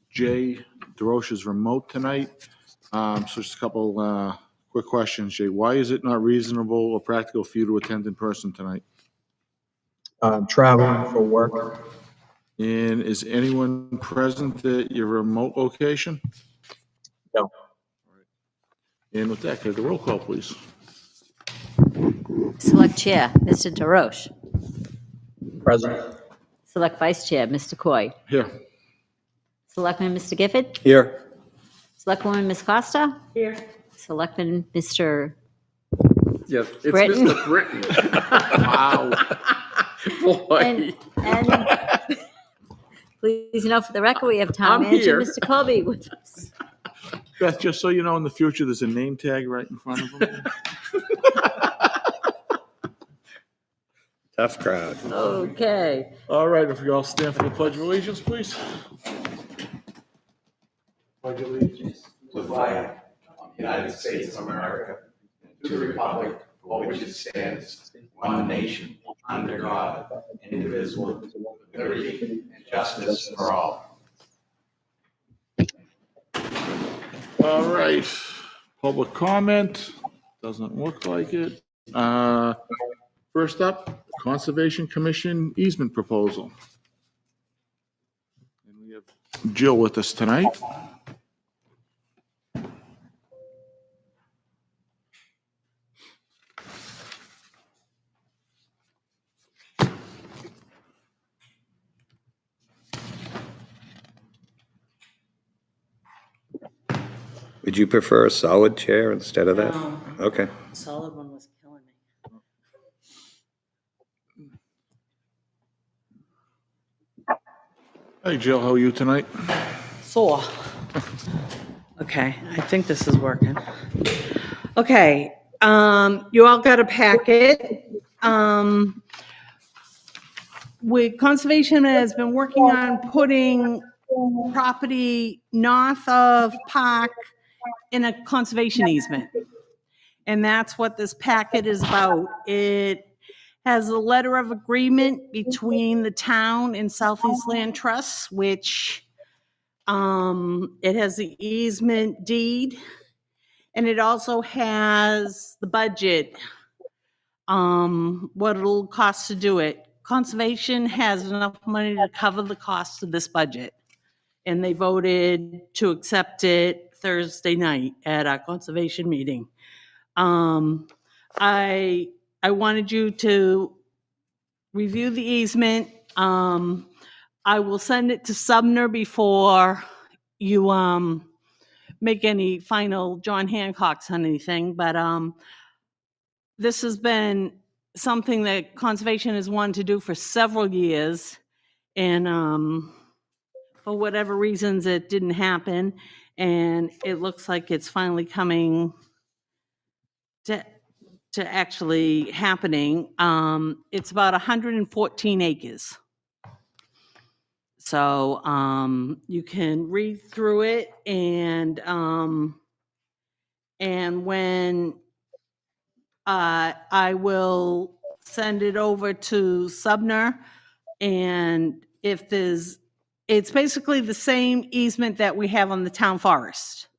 Jay DeRoche is remote tonight. So just a couple quick questions, Jay. Why is it not reasonable or practical for you to attend in person tonight? Traveling for work. And is anyone present at your remote location? No. And with that, could I have the roll call, please? Select Chair, Mr. DeRoche. Present. Select Vice Chair, Mr. Coy. Here. Selectman, Mr. Gifford. Here. Selectwoman, Ms. Costa. Here. Selectman, Mr. Yes, it's Britton. Mr. Britton. Wow. Boy. And please note for the record, we have Town I'm Manager, here. Mr. Colby, with us. Beth, just so you know, in the future, there's a name tag right in front of them. Tough crowd. Okay. All right, if you all stand for the Pledge of Allegiance, please. Pledge allegiance to the flag of the United States of America, and to the republic for which it stands, one nation, under God, indivisible, with liberty and justice for all. All right, public comment, doesn't look like it. First up, Conservation Commission easement proposal. And we have Jill with us tonight. Would you prefer a solid chair instead of that? No. Okay. Solid one was killing me. Hey Jill, how are you tonight? Sore. Okay, I think this is working. Okay, you all got a packet. Conservation has been working on putting property north of Park in a conservation easement. And that's what this packet is about. It has a letter of agreement between the town and Southeast Land Trust, which it has the easement deed, and it also has the budget, what it'll cost to do it. Conservation has enough money to cover the cost of this budget, and they voted to accept it Thursday night at our conservation meeting. I wanted you to review the easement. I will send it to Sumner before you make any final John Hancocks on anything, but this has been something that conservation has wanted to do for several years, and for whatever reasons it didn't happen, and it looks like it's finally coming to actually happening. It's about 114 acres. So you can read through it, and when I will send it over to Sumner, and if it's basically the same easement that we have on the town forest.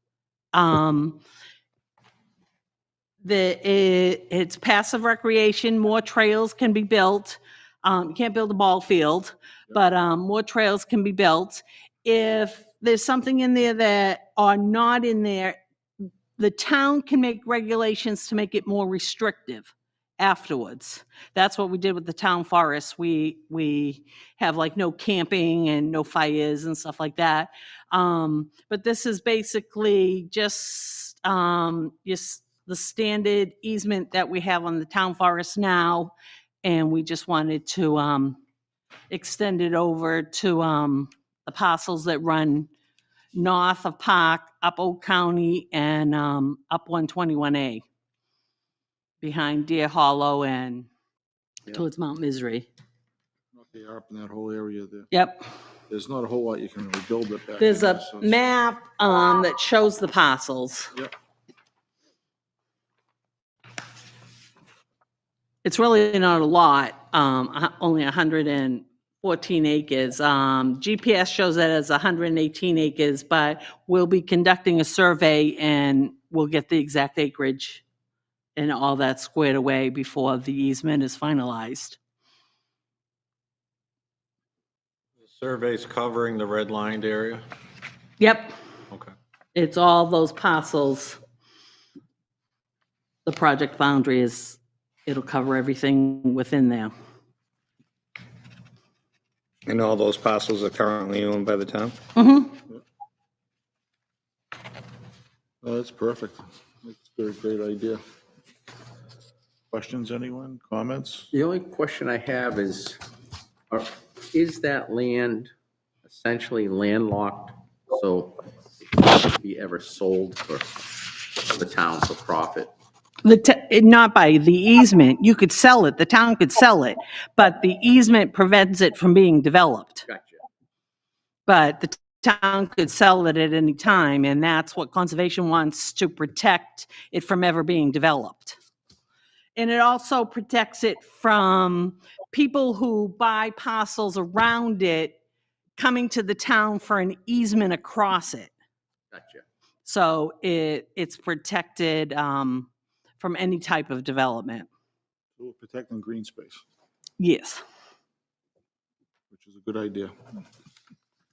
It's passive recreation. More trails can be built. You can't build a ball field, but more trails can be built. If there's something in there that are not in there, the town can make regulations to make it more restrictive afterwards. That's what we did with the town forest. We have like no camping and no fires and stuff like that. But this is basically just the standard easement that we have on the town forest now, and we just wanted to extend it over to the parcels that run north of Park, up Oak County, and up 121A, behind Deer Hollow and towards Mount Misery. Okay, you're up in that whole area there. Yep. There's not a whole lot you can really build it back. There's there, a so map that shows the parcels. Yep. It's really not a lot, only 114 14 acres. GPS shows that as 118 acres, but we'll be conducting a survey and we'll get the exact acreage and all that squared away before the easement is finalized. Surveys covering the red-lined area? Yep, Okay. it's all those parcels. The project boundary is, it'll cover everything within there. And all those parcels are currently owned by the town? Mm-hmm. Oh, that's perfect. That's a great idea. Questions, anyone? Comments? The only question I have is that land essentially landlocked? So it can't be ever sold for the town for profit? Not by the easement. You could sell it, the town could sell it, but the easement prevents it from being developed. Gotcha. But the town could sell it at any time, and that's what conservation wants, to protect it from ever being developed. And it also protects it from people who buy parcels around it coming to the town for an easement across it. Gotcha. So it's protected from any type of development. We're protecting green space, Yes. which is a good idea.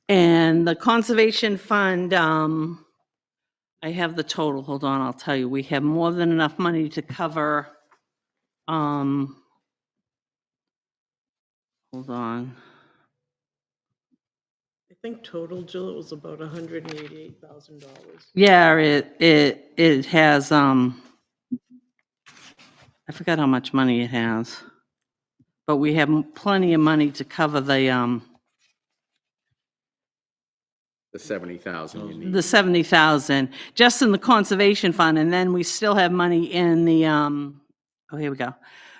And the conservation fund, I have the total, hold on, I'll tell you, we have more than enough money to cover, hold on. I think total, Jill, it was about $188,000. Yeah, it has, I forgot how much money it has. But we have plenty of money to cover the 70,000 you need. the 70,000, just in the conservation fund, and then we still have money in the, oh, here we go.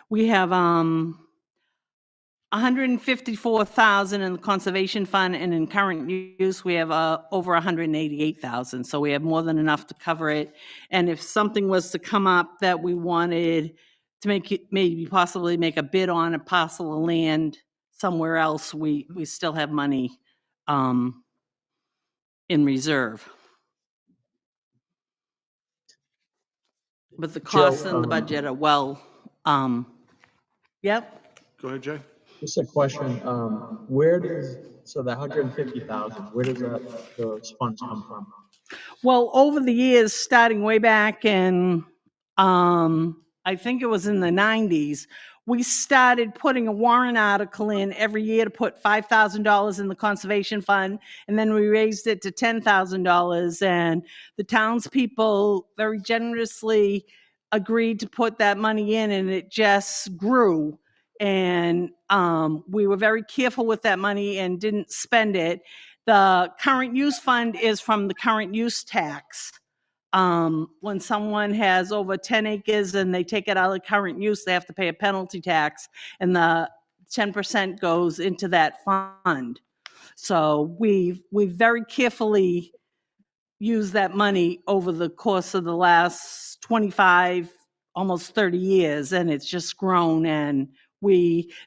We have 154,000 in the conservation fund, and in current use, we have over 188,000. So we have more than enough to cover it. And if something was to come up that we wanted to make it, maybe possibly make a bid on a parcel of land somewhere else, we still have money in reserve. But the costs and the budget are well, yep. Go ahead, Jay. Just a question, where does, so the 150,000, where does those funds come from? Well, over the years, starting way back in, I think it was in the 90s, we started putting a warrant article in every year to put $5,000 in the conservation fund, and then we raised it to $10,000, and the townspeople very generously agreed to put that money in, and it just grew. And we were very careful with that money and didn't spend it. The current use fund is from the current use tax. When someone has over 10 acres and they take it out of current use, they have to pay a penalty tax, and the 10% goes into that fund. So we've very carefully used that money over the course of the last 25, almost 30 years, and it's just grown. And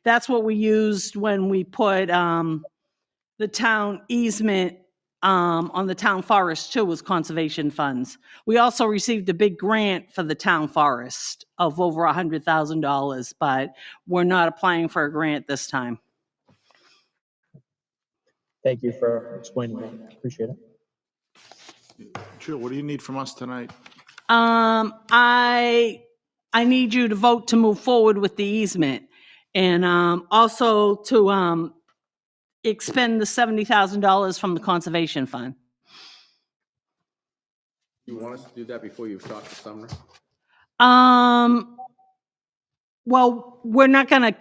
that's what we used when we put the town easement on the town forest too, was conservation funds. We also received a big grant for the town forest of over $100,000, but we're not applying for a grant this time. Thank you for explaining that, appreciate it. Jill, what do you need from us tonight? I need you to vote to move forward with the easement, and also to expend the $70,000 from the conservation fund. You want us to do that before you've talked to Sumner? Well, we're not gonna,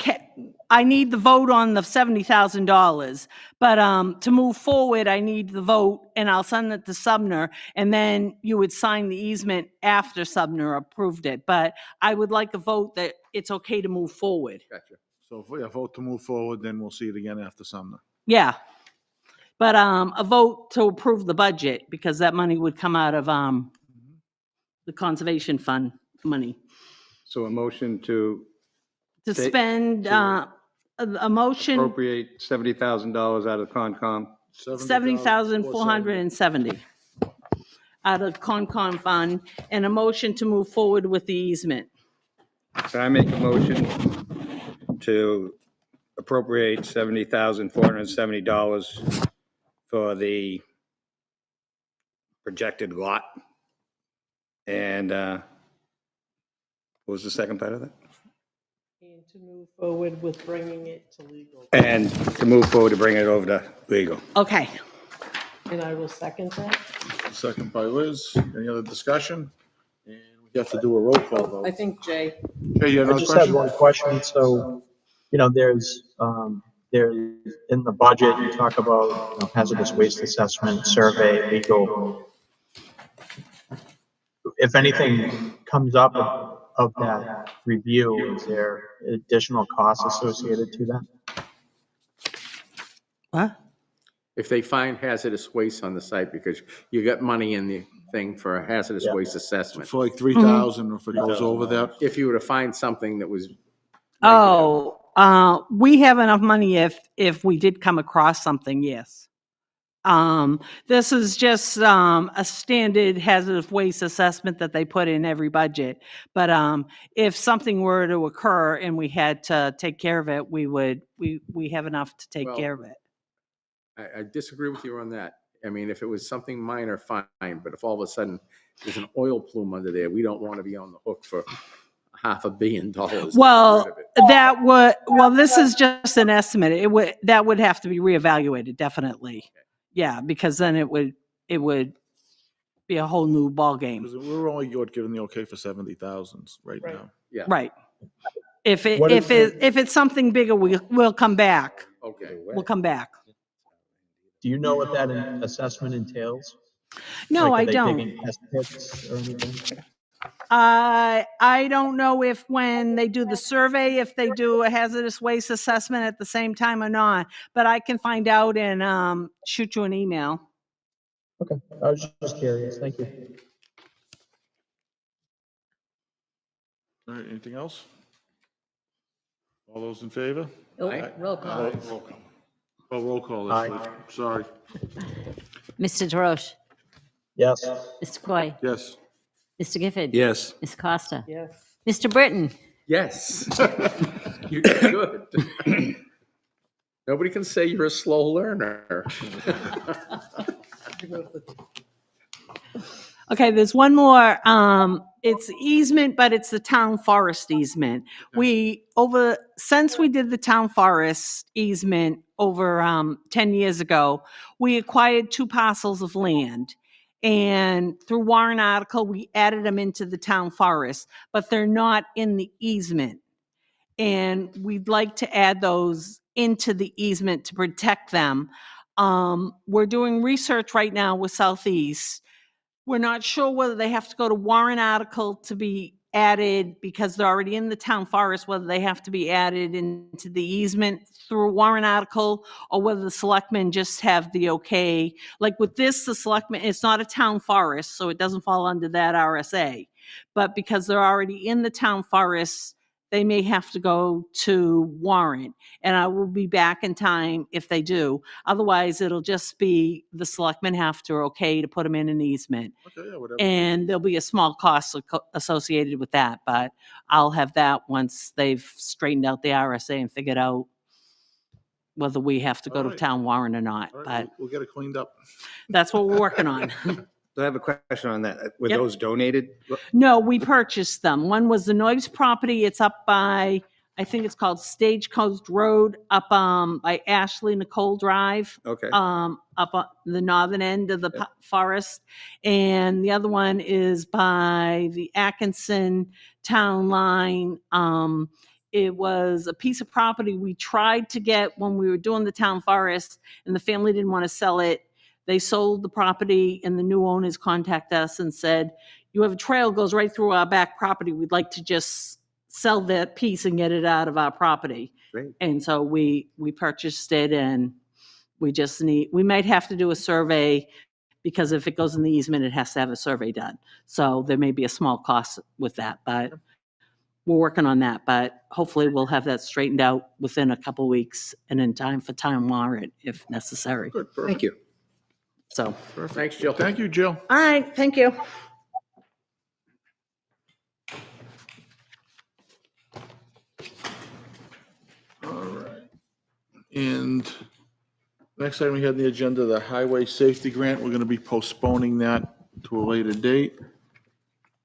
I need the vote on the $70,000, but to move forward, I need the vote, and I'll send it to Sumner, and then you would sign the easement after Sumner approved it. But I would like a vote that it's okay to move forward. Gotcha. So if we vote to move forward, then we'll see it again after Sumner. Yeah. But a vote to approve the budget, because that money would come out of the conservation fund money. So a motion to To Take- spend, a motion, Appropriate $70,000 out of Concom. 70,470 out of Concom fund, and a motion to move forward with the easement. Can I make a motion to appropriate $70,470 for the projected lot? And what was the second part of that? And to move forward with bringing it to legal. And to move forward to bring it over to legal. Okay. And I will second that. Second by Liz. Any other discussion? And we have to do a roll call vote. I think Jay. Jay, you have I another just had question? one question. So, there's in the budget, you talk about hazardous waste assessment, survey, legal. If anything comes up of that review, is there additional costs associated to that? What? If they find hazardous waste on the site, because you got money in the thing for a hazardous Yeah. waste assessment. For like 3,000, if it goes over that? If you were to find something that was. Oh, we have enough money if we did come across something, yes. This is just a standard hazardous waste assessment that they put in every budget. But if something were to occur and we had to take care of it, we have enough to take Well, care of it. I disagree with you on that. I mean, if it was something minor, fine, but if all of a sudden there's an oil plume under there, we don't want to be on the hook for $500 million. to get rid Well, of it. this is just an estimate. That would have to be reevaluated, definitely. Yeah, because then it would be a whole new ballgame. Because we're only given the okay for 70,000 right now. Yeah. Right. If What is it's something bigger, we'll come back. Okay. We'll come back. Do you know what that assessment entails? No, Like, I are they don't. taking test pits or anything? I don't know if when they do the survey, if they do a hazardous waste assessment at the same time or not, but I can find out and shoot you an email. Okay, I was just curious. Thank you. All right, anything else? All those in favor? Oh, Aye. roll call. Oh, roll call, Aye. Leslie. Sorry. Mr. DeRoche, Yes. Mr. Coy, Yes. Mr. Gifford. Yes. Ms. Costa. Yes. Mr. Britton. Yes. You're good. Nobody can say you're a slow learner. Okay, there's one more. It's easement, but it's the town forest easement. Since we did the town forest easement over 10 years ago, we acquired 2 parcels of land. And through warrant article, we added them into the town forest, but they're not in the easement. And we'd like to add those into the easement to protect them. We're doing research right now with Southeast. We're not sure whether they have to go to warrant article to be added because they're already in the town forest, whether they have to be added into the easement through a warrant article, or whether the selectmen just have the okay. Like with this, the selectmen, it's not a town forest, so it doesn't fall under that RSA. But because they're already in the town forest, they may have to go to warrant. And I will be back in time if they do. Otherwise, it'll just be the selectmen have to okay to put them in an easement. Okay, yeah, whatever. And there'll be a small cost associated with that, but I'll have that once they've straightened out the RSA and figured out whether we have to go to Alright. town warrant or not. All right, But we'll get it cleaned up. that's what we're working on. So I have a question on that. Were Yep. those donated? No, we purchased them. One was the Noyes property. It's up by, I think it's called Stagecoach Road, up by Ashley Nicole Drive. Okay. Up on the northern end of the forest. And the other one is by the Atkinson town line. It was a piece of property we tried to get when we were doing the town forest, and the family didn't want to sell it. They sold the property, and the new owners contacted us and said, you have a trail goes right through our back property. We'd like to just sell that piece and get it out of our property. Great. And so we purchased it, and we might have to do a survey, because if it goes in the easement, it has to have a survey done. So there may be a small cost with that, but we're working on that, but hopefully we'll have that straightened out within a couple weeks and in time for town warrant if necessary. Good, Thank perfect. you. So, Thanks, Jill. Thank you, Jill. all right, thank you. All right. And next item we had on the agenda, the highway safety grant. We're going to be postponing that to a later date.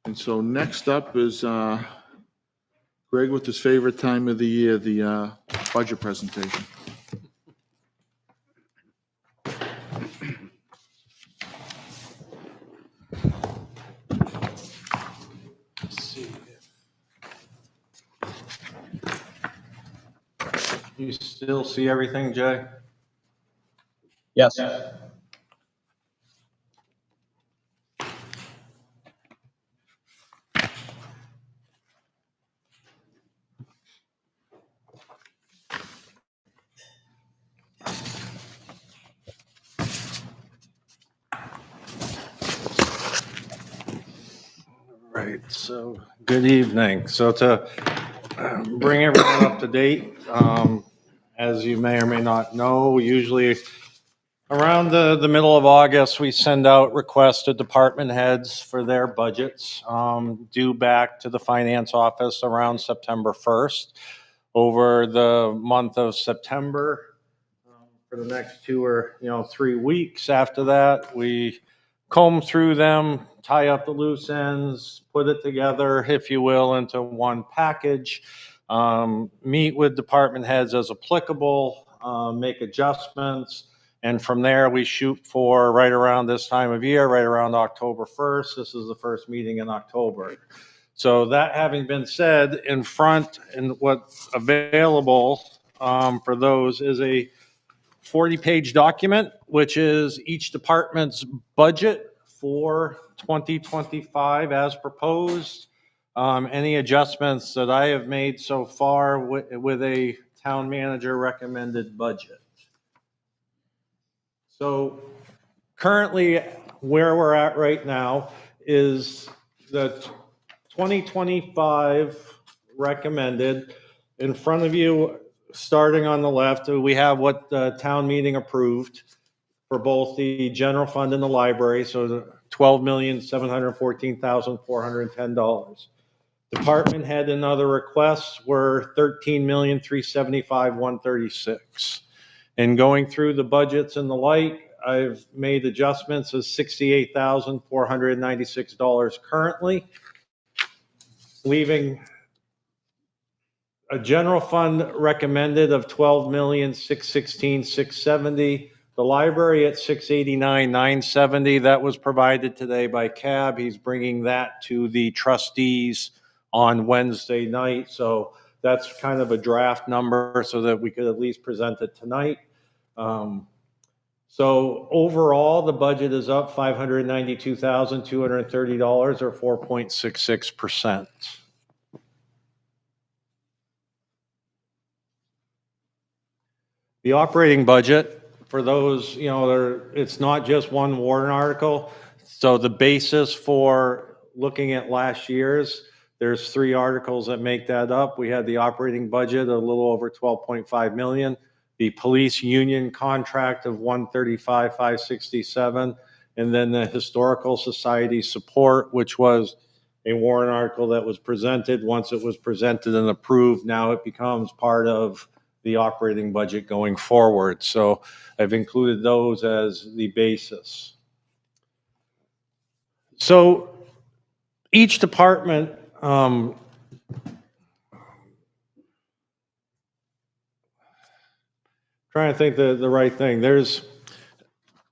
And so next up is Greg with his favorite time of the year, the budget presentation. You still see everything, Jay? Yes. Right, so, good evening. So to bring everyone up to date, as you may or may not know, usually around the middle of August, we send out requests to department heads for their budgets, due back to the finance office around September 1st. Over the month of September, for the next 2 or 3 weeks after that, we comb through them, tie up the loose ends, put it together, if you will, into one package, meet with department heads as applicable, make adjustments, and from there we shoot for right around this time of year, right around October 1st. This is the first meeting in October. So that having been said, in front and what's available for those is a 40-page document, which is each department's budget for 2025 as proposed. Any adjustments that I have made so far with a town manager recommended budget. So currently where we're at right now is the 2025 recommended. In front of you, starting on the left, we have what the town meeting approved for both the general fund and the library, so the $12,714,410. Department head and other requests were $13,375,136. And going through the budgets and the like, I've made adjustments of $68,496 currently, leaving a general fund recommended of $12,616,670. The library at $689,970. That was provided today by Cab. He's bringing that to the trustees on Wednesday night. So that's kind of a draft number so that we could at least present it tonight. So overall, the budget is up $592,230 or 4.66%. The operating budget, for those, it's not just one warrant article. So the basis for looking at last year's, there's 3 articles that make that up. We had the operating budget a little over 12.5 million, the police union contract of 135,567, and then the historical society support, which was a warrant article that was presented. Once it was presented and approved, now it becomes part of the operating budget going forward. So I've included those as the basis. So each department, trying to think the right thing. There's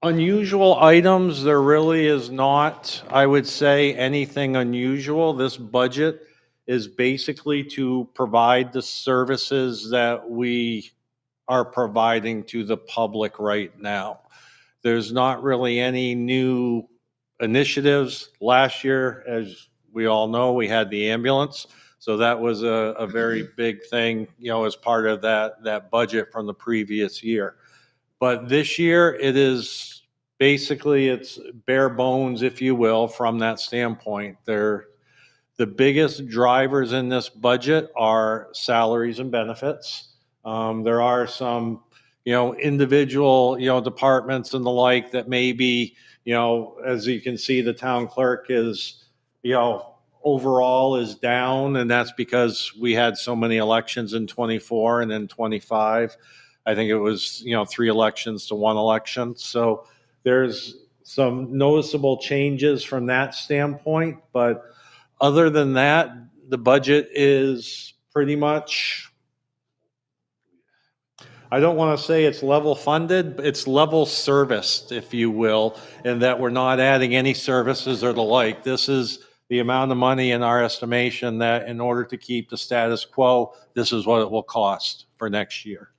unusual items. There really is not, I would say, anything unusual. This budget is basically to provide the services that we are providing to the public right now. There's not really any new initiatives. Last year, as we all know, we had the ambulance. So that was a very big thing, as part of that budget from the previous year. But this year, it is basically, it's bare bones, if you will, from that standpoint. The biggest drivers in this budget are salaries and benefits. There are some, individual, departments and the like that maybe, as you can see, the town clerk is, overall is down, and that's because we had so many elections in 24 and then 25. I think it was, 3 elections to 1 election. So there's some noticeable changes from that standpoint, but other than that, the budget is pretty much, I don't want to say it's level funded, but it's level serviced, if you will, in that we're not adding any services or the like. This is the amount of money in our estimation that in order to keep the status quo, this is what it will cost for next year.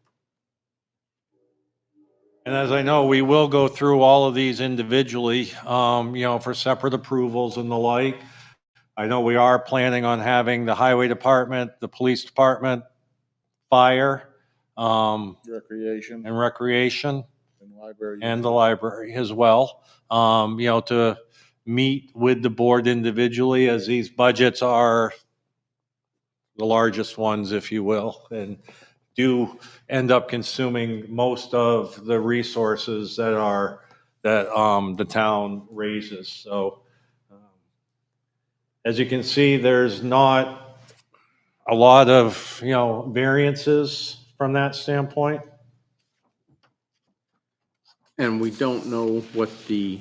And as I know, we will go through all of these individually, for separate approvals and the like. I know we are planning on having the highway department, the police department, fire, Recreation and recreation, and library. and the library as well, to meet with the board individually, as these budgets are the largest ones, if you will, and do end up consuming most of the resources that the town raises. So as you can see, there's not a lot of, variances from that standpoint. And we don't know what the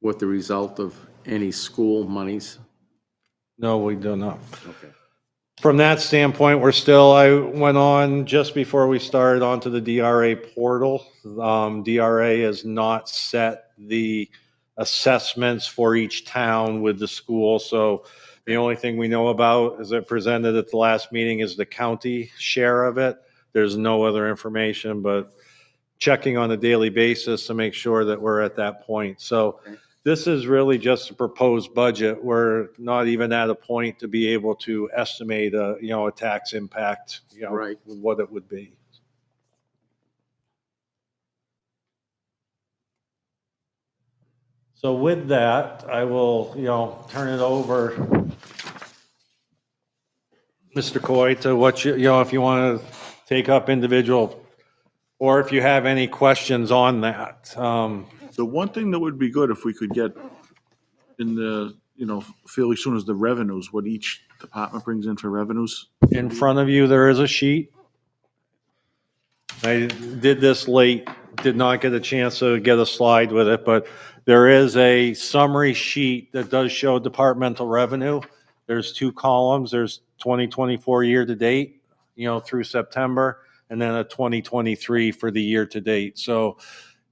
result of any school monies. No, we do not. Okay. From that standpoint, I went on just before we started onto the DRA portal. DRA has not set the assessments for each town with the school. So the only thing we know about, as I presented at the last meeting, is the county share of it. There's no other information, but checking on a daily basis to make sure that we're at that point. So this is really just a proposed budget. We're not even at a point to be able to estimate a tax impact, Right. what it would be. So with that, I will, turn it over, Mr. Coy, to what if you want to take up individual, or if you have any questions on that. The one thing that would be good if we could get in the, fairly soon is the revenues, what each department brings in for revenues. In front of you, there is a sheet. I did this late, did not get a chance to get a slide with it, but there is a summary sheet that does show departmental revenue. There's 2 columns. There's 2024 year to date, through September, and then a 2023 for the year to date. So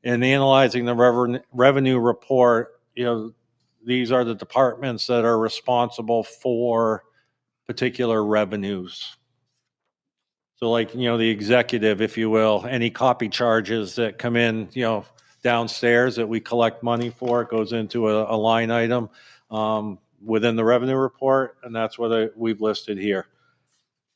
in analyzing the revenue report, these are the departments that are responsible for particular revenues. So like, the executive, if you will, any copy charges that come in, downstairs that we collect money for, it goes into a line item within the revenue report, and that's what we've listed here.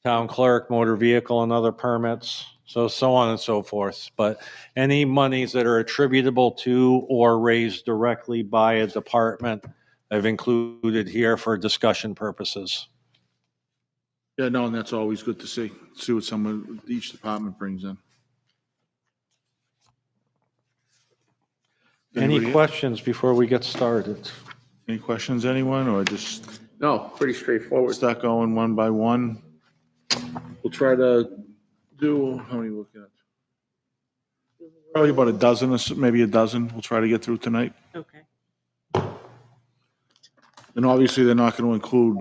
Town clerk, motor vehicle and other permits, so on and so forth. But any monies that are attributable to or raised directly by a department, I've included here for discussion purposes. Yeah, no, and that's always good to see what each department brings in. Any Anybody- questions before we get started? Any questions, anyone, or just No, pretty straightforward. start going one by one? We'll try to do, how many looking at? Probably about a dozen, or maybe a dozen, we'll try to get through tonight. Okay. And obviously, they're not going to include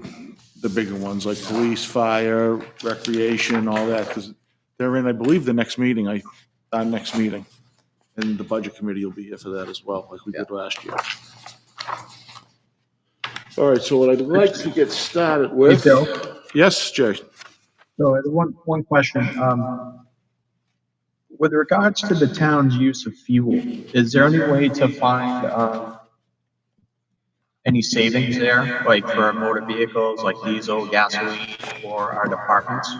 the bigger ones like police, fire, recreation, all that, because they're in, I believe, the next meeting, our next meeting. And the budget committee will be here for that as well, like we did last year. All right, so what I'd like to get started with. Hey, Bill. Yes, Jay. So I have one question. With regards to the town's use of fuel, is there any way to find any savings there, like for motor vehicles, like diesel, gasoline, for our departments?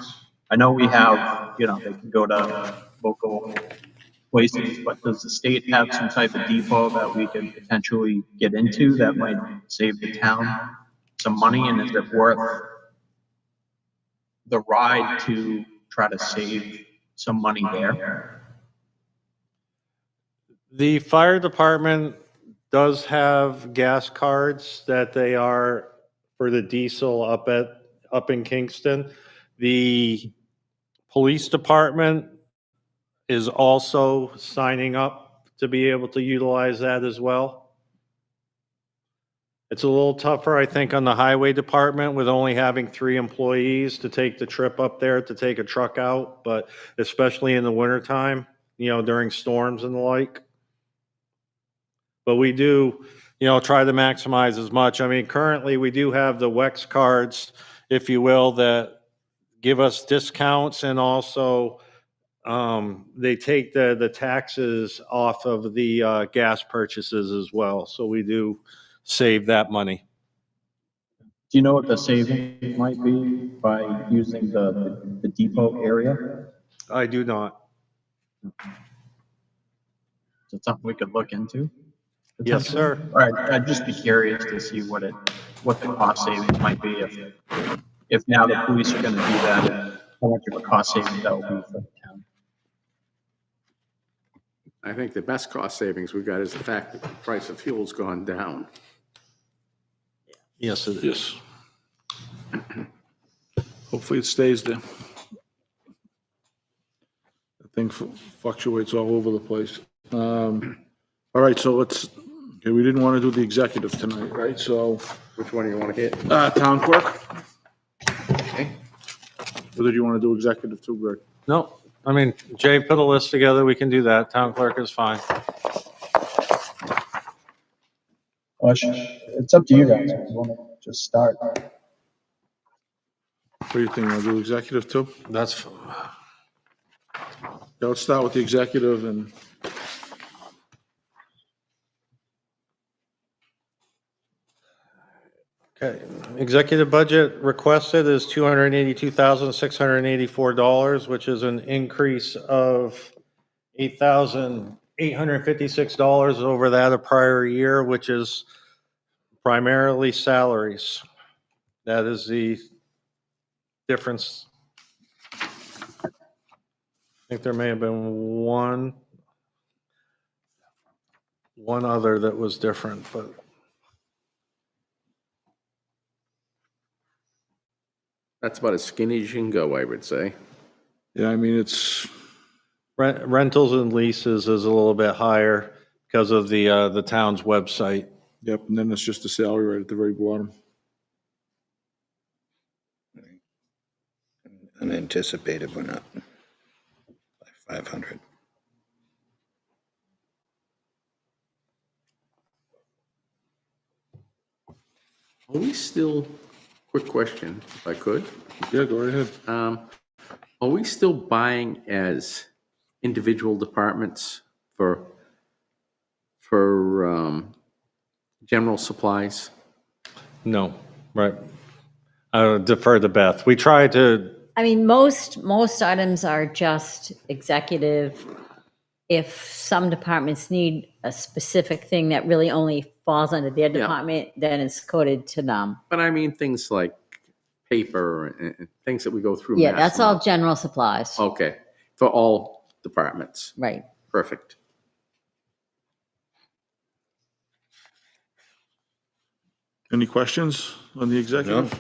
I know we have, they can go to local places, but does the state have some type of depot that we could potentially get into that might save the town some money? And is it worth the ride to try to save some money there? The fire department does have gas cards that they are for the diesel up in Kingston. The police department is also signing up to be able to utilize that as well. It's a little tougher, I think, on the highway department with only having 3 employees to take the trip up there to take a truck out, but especially in the wintertime, during storms and the like. But we do, try to maximize as much. I mean, currently, we do have the WEX cards, if you will, that give us discounts, and also they take the taxes off of the gas purchases as well. So we do save that money. Do you know what the savings might be by using the depot area? I do not. Is it something we could look into? Yes, potentially? sir. All right, I'd just be curious to see what the cost savings might be if now the police are gonna do that, how much of a cost savings that will be for the town. I think the best cost savings we've got is the fact that the price of fuel's gone down. Yes, it is. Yes. Hopefully it stays there. The thing fluctuates all over the place. All right, so okay, we didn't want to do the executive tonight, right? So, Which one do you want to hit? town clerk, Okay. or did you want to do executive too, Greg? No, I mean, Jay put a list together. We can do that. Town clerk is fine. Well, it's up to you guys, if you wanna just start. What do you think? Want to do executive too? That's, Yeah, let's start with the executive and okay. Executive budget requested is $282,684, which is an increase of $8,856 over that of prior year, which is primarily salaries. That is the difference. I think there may have been one other that was different, but That's about as skinny as you can go, I would say. yeah, I mean, it's, rentals and leases is a little bit higher because of the town's website. yep, and then it's just the salary right at the very bottom. Unanticipated went up by 500. Are we still, quick question, if I could, Yeah, go right ahead. are we still buying as individual departments for general supplies? No, right. I would defer to Beth. We try to, I mean, most items are just executive. If some departments need a specific thing that really only falls under their Yeah. department, then it's coded to them. But I mean, things like paper and things that we go through. Yeah, mass that's all amounts. general supplies. Okay, for all departments. Right. Perfect. Any questions on the executive?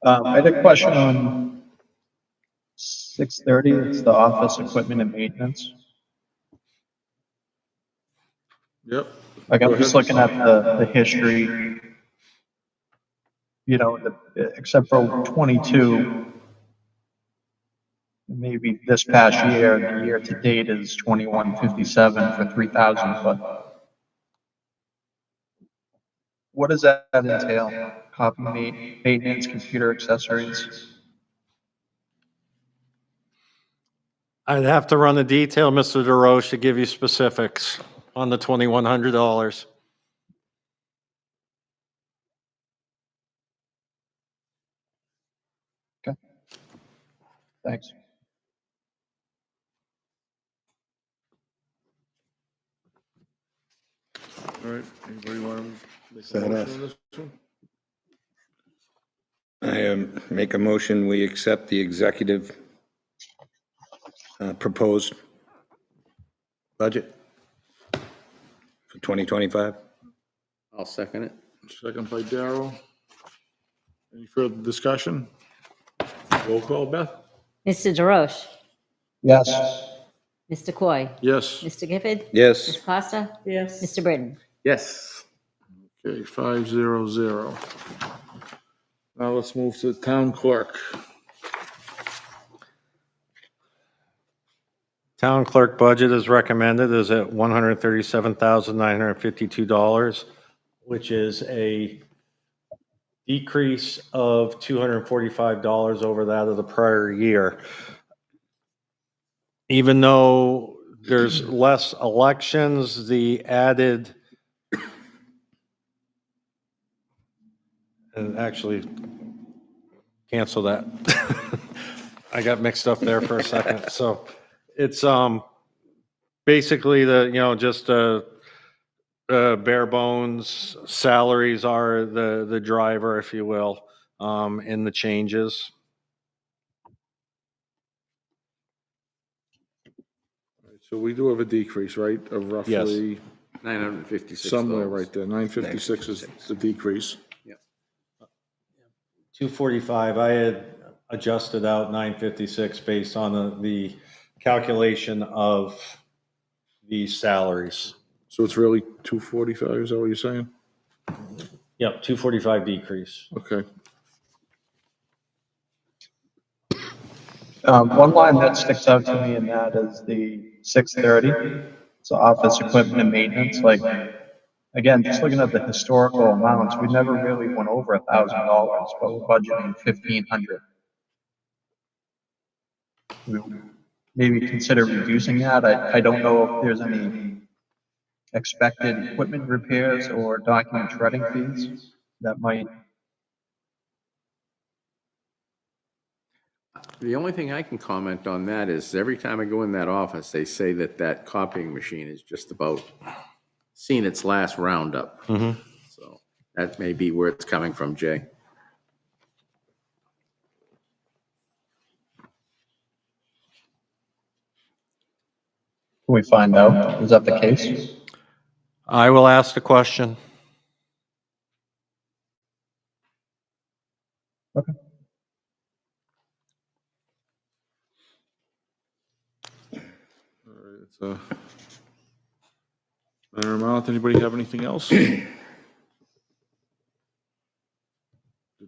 I had a question on 630, it's the office equipment and maintenance. Yep. Like, Go I'm just ahead. looking at the history, except for 22, maybe this past year, the year to date is 2157 for 3,000, but what does that entail? Copy maintenance, computer accessories? I'd have to run the detail, Mr. DeRoche, to give you specifics on the $2,100. Thanks. All right, anybody want to make a Set motion off. on this one? I make a motion, we accept the executive proposed budget for 2025. I'll second it. Second by Darrell. Any further discussion? Roll call, Beth? Mr. DeRoche, Yes. Mr. Coy, Yes. Mr. Gifford, Yes. Ms. Costa, Yes. Mr. Britton. Yes. Okay, 500. Now let's move to the town clerk. Town clerk budget is recommended is at $137,952, which is a decrease of $245 over that of the prior year. Even though there's less elections, the added, and actually, cancel that. I got mixed up there for a second. So it's basically just bare bones salaries are the driver, if you will, in the changes. So we do have a decrease, right, of roughly 956. somewhere right there. 956 is the decrease. 245, I had adjusted out 956 based on the calculation of the salaries. So it's really 245, is that what you're saying? Yep, 245 decrease. Okay. One line that sticks out to me in that is the 630. So office equipment and maintenance, like, again, just looking at the historical amounts, we never really went over $1,000, but we're budgeting 1,500. Maybe consider reducing that. I don't know if there's any expected equipment repairs or document shredding fees that might. The only thing I can comment on that is every time I go in that office, they say that that copying machine is just about seen its last roundup. Mm-hmm. So that may be where it's coming from, Jay. Can we find out? Is that the case? I will ask the question. Okay. All right, it's a minor amount. Anybody have anything else? Did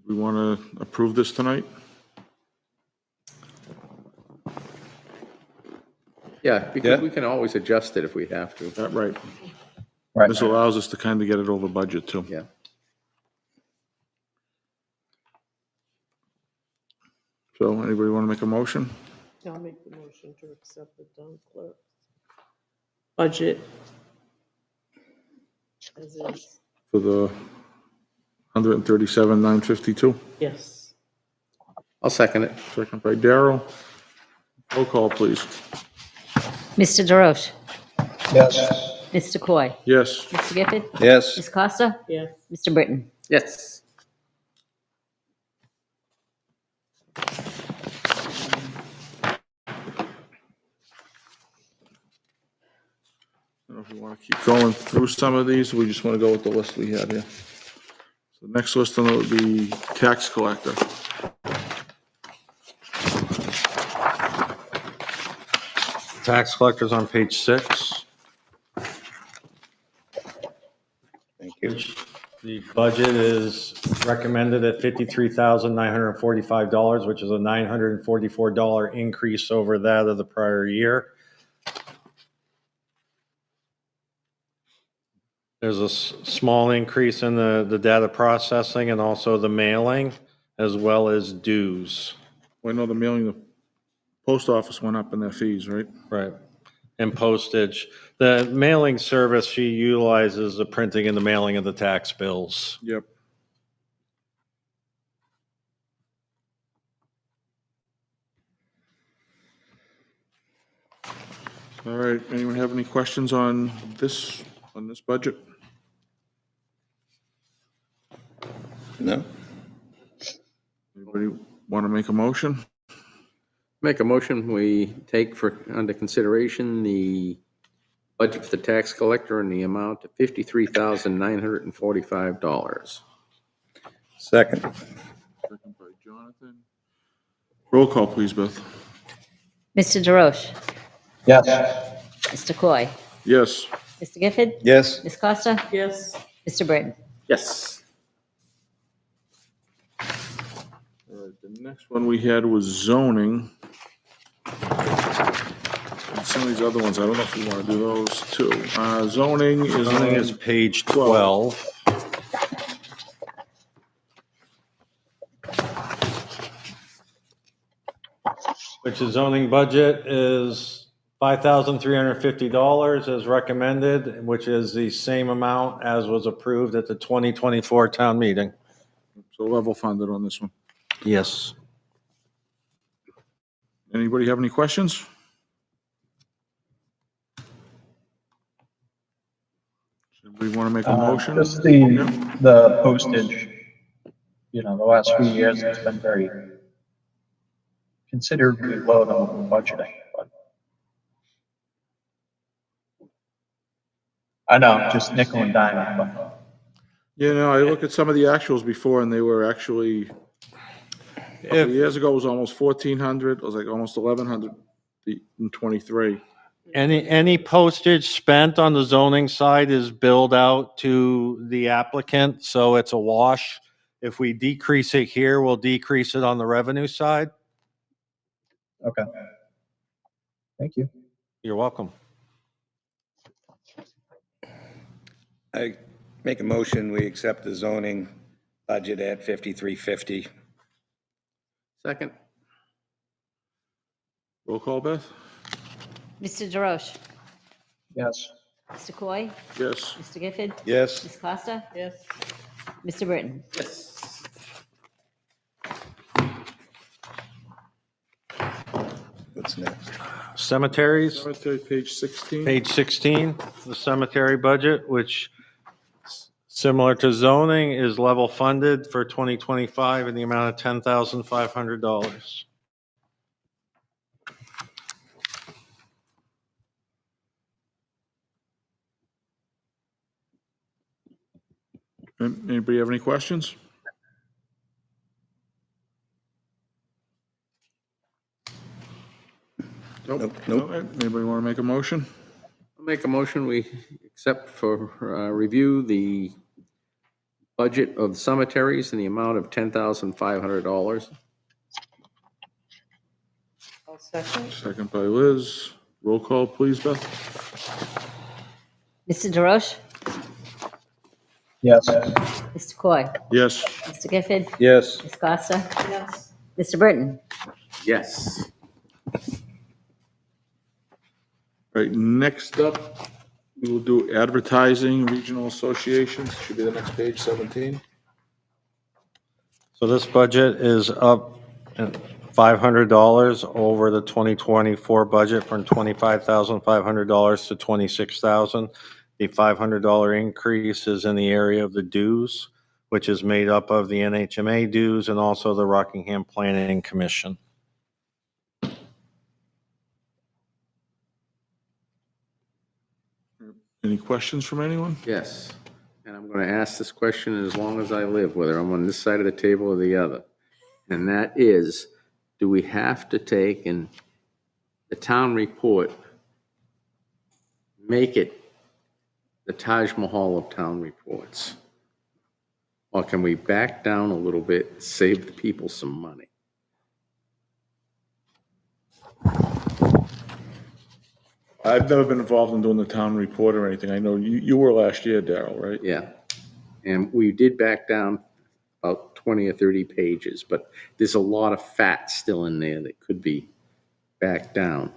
we want to approve this tonight? Yeah, because we can always adjust it if we have to. Right. Right. This allows us to kind of get it over budget too. Yeah. So anybody want to make a motion? I'll make the motion to accept the town clerk budget as is. For the 137,952. Yes. I'll second it. Second by Darrell. Roll call, please. Mr. DeRoche, Yes. Mr. Coy, Yes. Mr. Gifford, Yes. Ms. Costa, Yes. Mr. Britton. Yes. I don't know if we want to keep going through some of these, or we just want to go with the list we had here. So the next list on it would be tax collector. Tax collectors on page 6. Thank you. The budget is recommended at $53,945, which is a $944 increase over that of the prior year. There's a small increase in the data processing and also the mailing, as well as dues. Well, I know the mailing, the post office went up in their fees, right? Right. And postage. The mailing service she utilizes the printing and the mailing of the tax bills. Yep. All right, anyone have any questions on this budget? No? Anybody want to make a motion? Make a motion, we take for, under consideration, the budget for the tax collector in the amount of $53,945. Second. Second by Jonathan. Roll call, please, Beth. Mr. DeRoche, Yes. Mr. Coy, Yes. Mr. Gifford, Yes. Ms. Costa, Yes. Mr. Britton. Yes. All right, the next one we had was zoning. And some of these other ones, I don't know if we want to do those too. Zoning is Zoning is on, page 12. Which the zoning budget is $5,350 as recommended, which is the same amount as was approved at the 2024 town meeting. so level funded on this one. Yes. Anybody have any questions? Anybody want to make a motion? Just Yeah. the postage, the last few years, it's been very considerably low than what we're budgeting, but. I know, just nickel and dime, but. Yeah, no, I looked at some of the actuals before and they were actually, a couple of years ago it was almost 1,400. It was like almost 1,100 in '23. Any postage spent on the zoning side is billed out to the applicant, so it's a wash. If we decrease it here, we'll decrease it on the revenue side. Okay. Thank you. You're welcome. I make a motion, we accept the zoning budget at 5350. Second? Roll call, Beth? Mr. DeRoche, Yes. Mr. Coy, Yes. Mr. Gifford, Yes. Ms. Costa, Yes. Mr. Britton. Yes. What's next? Cemeteries, Cemetery, page 16. page 16, the cemetery budget, which similar to zoning is level funded for 2025 in the amount of $10,500. Anybody have any questions? Nope. All right, anybody want to make a motion? I'll make a motion, we accept for review the budget of cemeteries in the amount of $10,500. I'll second. Second by Liz. Roll call, please, Beth? Mr. DeRoche, Yes. Mr. Coy, Yes. Mr. Gifford, Yes. Ms. Costa, Yes. Mr. Britton. Yes. Right, next up, we will do advertising, regional associations, should be the next page, 17. So this budget is up $500 over the 2024 budget from $25,500 to $26,000. The $500 increase is in the area of the dues, which is made up of the NHMA dues and also the Rockingham Planning Commission. Any questions from anyone? Yes. And I'm going to ask this question as long as I live, whether I'm on this side of the table or the other. And that is, do we have to take and the town report, make it the Taj Mahal of town reports? Or can we back down a little bit, save the people some money? I've never been involved in doing the town report or anything. I know you were last year, Daryl, right? Yeah. And we did back down about 20 or 30 pages, but there's a lot of fat still in there that could be backed down,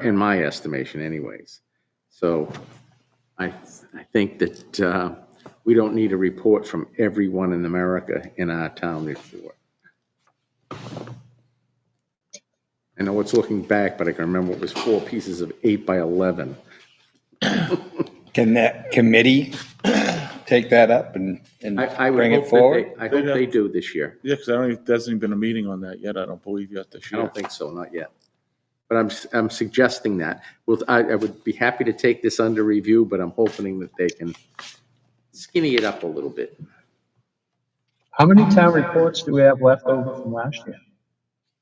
in my estimation anyways. So I think that we don't need a report from everyone in America in our town report. I know it's looking back, but I can remember it was 4 pieces of 8 by 11. Can that committee take that up and I would bring hope it that forward? I hope they do this year. Yeah, because I don't, there hasn't even been a meeting on that yet, I don't believe yet this I year. don't think so, not yet. But I'm suggesting that. Well, I would be happy to take this under review, but I'm hoping that they can skinny it up a little bit. How many town reports do we have left over from last year?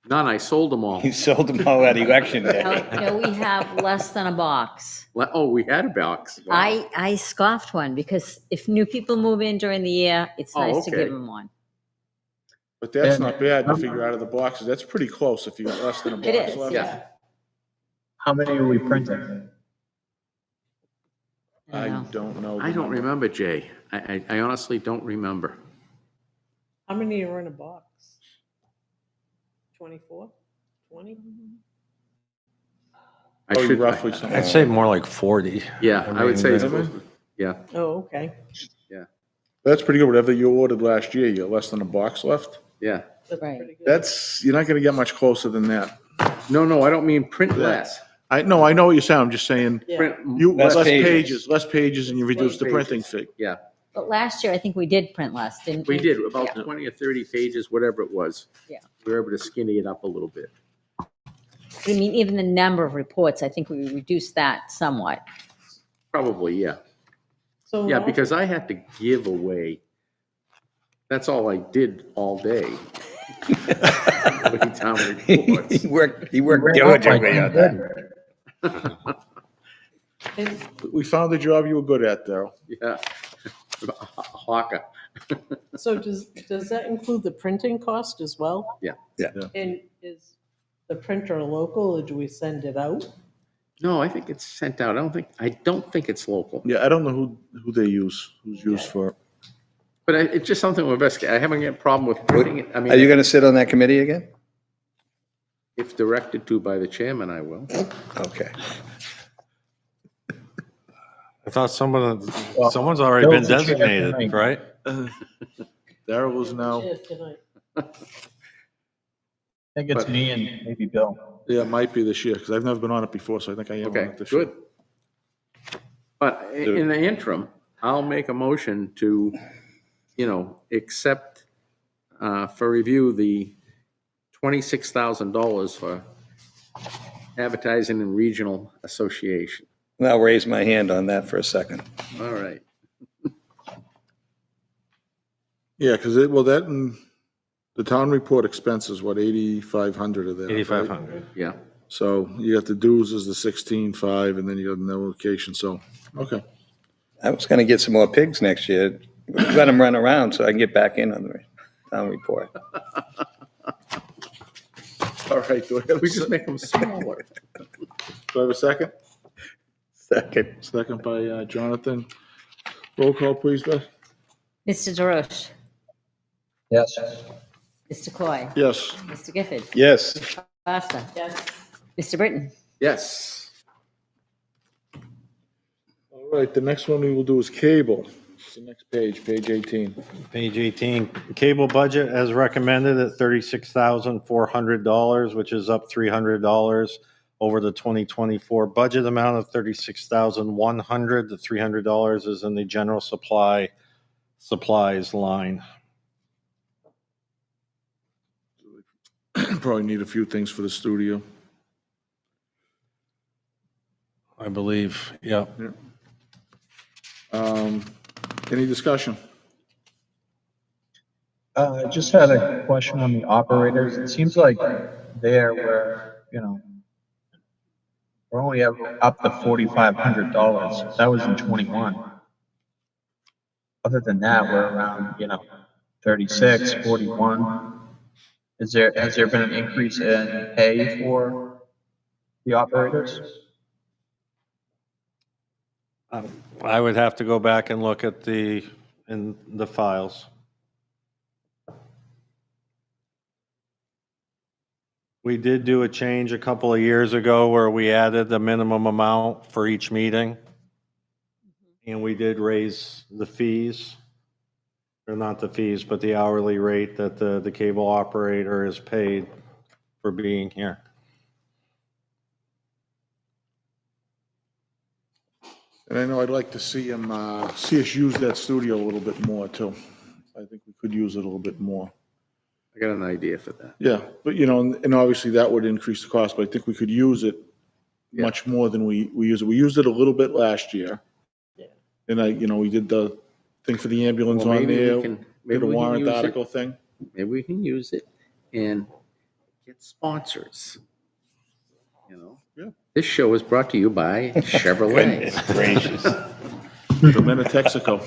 None, I sold them all. He sold them all at election day. No, we have less than a box. Oh, we had a box. Wow. I scoffed one because if new people move in during the year, it's Oh, nice to give okay. them one. But that's And- not bad to figure out of the boxes, that's pretty close if you got less than a box It is, left. yeah. How many are we printing? I know. don't know. the I don't number. remember, Jay. I honestly don't remember. How many are in a box? 24? 20? I Oh, should, roughly something. I'd say more like 40. yeah, I would say, it's Is it? supposed to- yeah, Oh, okay. That's pretty good, whatever you ordered last year, you got less than a box left? yeah. That's Right. pretty good. That's, you're not gonna get much closer than that. No, I don't mean print Yeah. less. I know what you're saying, I'm just saying, Yeah. Print you, Less less pages. pages, and you reduce the printing pages. fee. Yeah, But last year, I think we did print less, didn't we? we did, about Yeah. 20 or 30 pages, whatever it was. Yeah. We were able to skinny it up a little bit. I mean, even the number of reports, I think we reduced that somewhat. Probably, yeah. So Yeah, now- because I had to give away, that's all I did all day. Way town reports. He worked diligently on that. And We found the job you were good at, Daryl. Yeah. Hawker. so does that include the printing cost as well? Yeah. Yeah. And is the printer local or do we send it out? No, I think it's sent out. I don't think it's local. Yeah, I don't know who they use, who's used for it. But it's just something we're investigate. I haven't got a problem with printing it. I Are you mean, gonna sit on that committee again? if directed to by the chairman, I will. Okay. I thought someone's already been Bill's the chair designated, tonight. right? Daryl is now, Cheers tonight. I think it's But- me and maybe Bill. yeah, it might be this year, because I've never been on it before, so I think I am on Okay, it this year. good. But in the interim, I'll make a motion to, accept for review the $26,000 for advertising and regional association. I'll raise my hand on that for a second. All right. Yeah, because that and the town report expenses, what, 8,500 of that? right? 8,500. Yeah. So you got the dues is the 16,500, and then you got the location, so, okay. I was gonna get some more pigs next year. Let them run around so I can get back in on the town report. All right, do I have We just make them smaller. do I have a second? Second. Second by Jonathan. Roll call, please, Beth. Mr. DeRoche, Yes. Mr. Coy, Yes. Mr. Gifford, Yes. Costa, Yes. Mr. Britton. Yes. All right, the next one we will do is cable. It's the next page, page 18. Page 18, cable budget as recommended at $36,400, which is up $300 over the 2024 budget amount of $36,100. The $300 is in the general supplies line. Probably need a few things for the studio. I believe, yeah. Any discussion? I just had a question on the operators. It seems like there where, we're only up to $4,500. That was in 21. Other than that, we're around, 36, 41. Has there been an increase in pay for the operators? I would have to go back and look at in the files. We did do a change a couple of years ago where we added the minimum amount for each meeting. And we did raise the fees, or not the fees, but the hourly rate that the cable operator is paid for being here. And I know I'd like to see him, see us use that studio a little bit more too. I think we could use it a little bit more. I got an idea for that. Yeah, but and obviously that would increase the cost, but I think we could use it Yeah. much more than we use it. We used it a little bit last year. Yeah. And we did the thing for the ambulance Well, on maybe we there, can- did maybe a we can warrant use it. article thing. Maybe we can use it and get sponsors. Yeah. This show is brought to you by Chevrolet. Goodness gracious. The Minnetexico.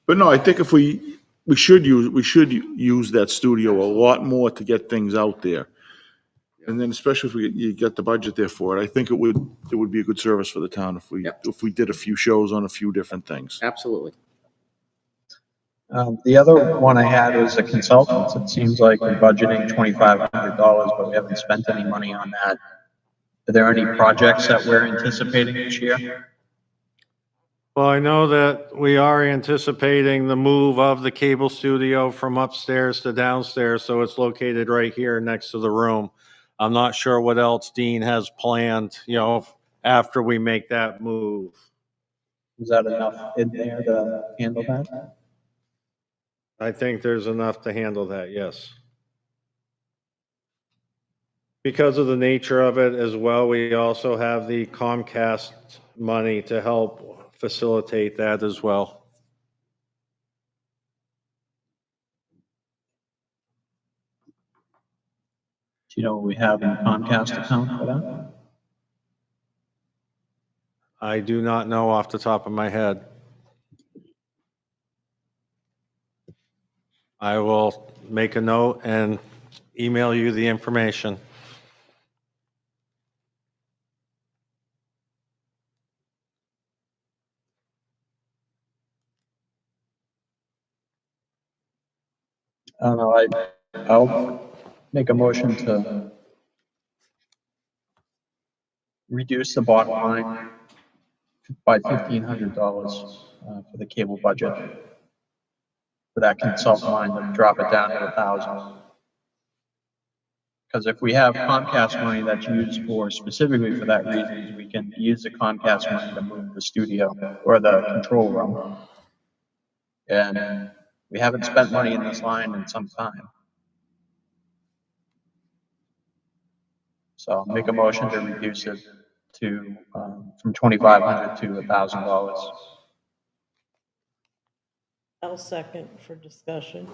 But no, I think if we should use that studio a lot more to get things out there. And then especially if you get the budget there for it, I think it would be a good service for the town Yep. if we did a few shows on a few different things. Absolutely. The other one I had was a consultant. It seems like we're budgeting $2,500, but we haven't spent any money on that. Are there any projects that we're anticipating this year? Well, I know that we are anticipating the move of the cable studio from upstairs to downstairs, so it's located right here next to the room. I'm not sure what else Dean has planned, after we make that move. Is that enough in there to handle that? I think there's enough to handle that, yes. Because of the nature of it as well, we also have the Comcast money to help facilitate that as well. Do you know what we have in the Comcast account for that? I do not know off the top of my head. I will make a note and email you the information. I don't know, I'll make a motion to reduce the bottom line by $1,500 for the cable budget. For that consultant line, to drop it down to 1,000. Because if we have Comcast money that's used for specifically for that reason, we can use the Comcast money to move the studio or the control room. And we haven't spent money in this line in some time. So I'll make a motion to reduce it to, from $2,500 to $1,000. I'll second for discussion.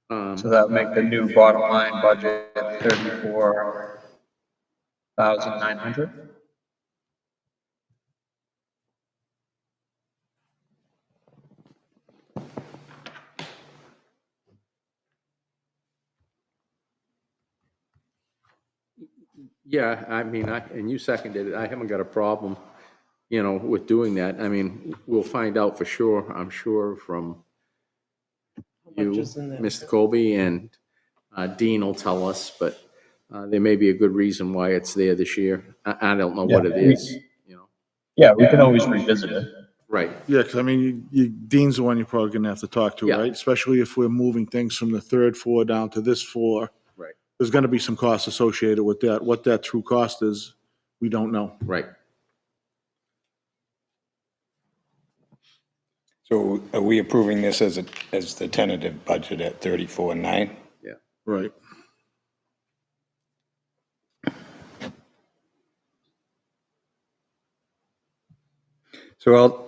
So that would make the new bottom line budget 34,900. Yeah, I mean, and you seconded it. I haven't got a problem, with doing that. I mean, we'll find out for sure, I'm sure, from How much you, is in there? Mr. Colby, and Dean will tell us, but there may be a good reason why it's there this year. I don't know what it is, Yeah, we can always revisit it. Right, Yeah, because I mean, Dean's the one you're probably gonna have to talk to, Yeah. right? Especially if we're moving things from the third floor down to this floor. right, There's gonna be some costs associated with that. What that true cost is, we don't know. right. So are we approving this as the tentative budget at 34.9? Right. So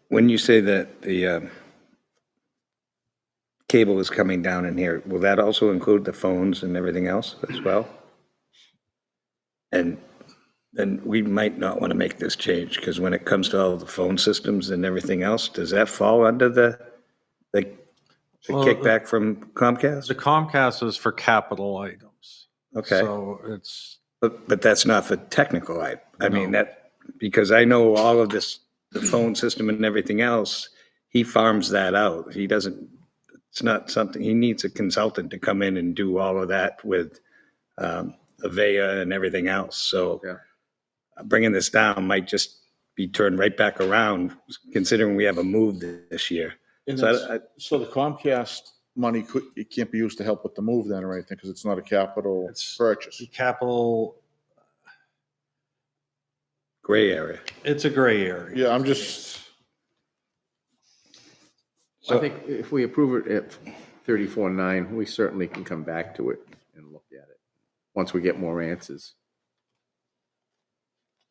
when you say that the cable is coming down in here, will that also include the phones and everything else as well? And then we might not want to make this change, because when it comes to all the phone systems and everything else, does that fall under the Well, kickback from Comcast? The Comcast is for capital items. Okay. So it's, But that's not for technical, I mean, because I know all of this, the phone system and everything else, he farms that out. He doesn't, it's not something, he needs a consultant to come in and do all of that with Avaya and everything else. So Yeah. bringing this down might just be turned right back around, considering we have a move this year. And So it's- so the Comcast money it can't be used to help with the move then or anything, because it's not a capital It's- purchase. Capital, Gray area. it's a gray area. Yeah, I'm just, I think if we approve it at 34.9, we certainly can come back to it and look at it, once we get more answers.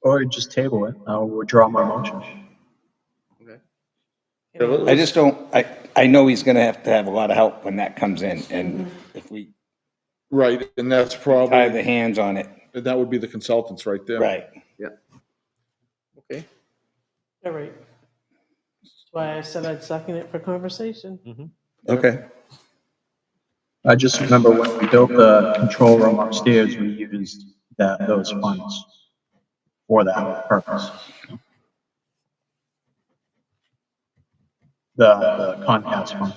Or just table it. I'll withdraw my motion. Okay. I just don't, I know he's gonna have to have a lot of help when that comes in, and if we right, and that's tie the probably, hands on it, that would be the consultants right there. right. Yeah. Okay. All right. That's why I said I'd second it for conversation. Okay. I just remember when we built the control room upstairs, we used those funds for that purpose. The Comcast funds.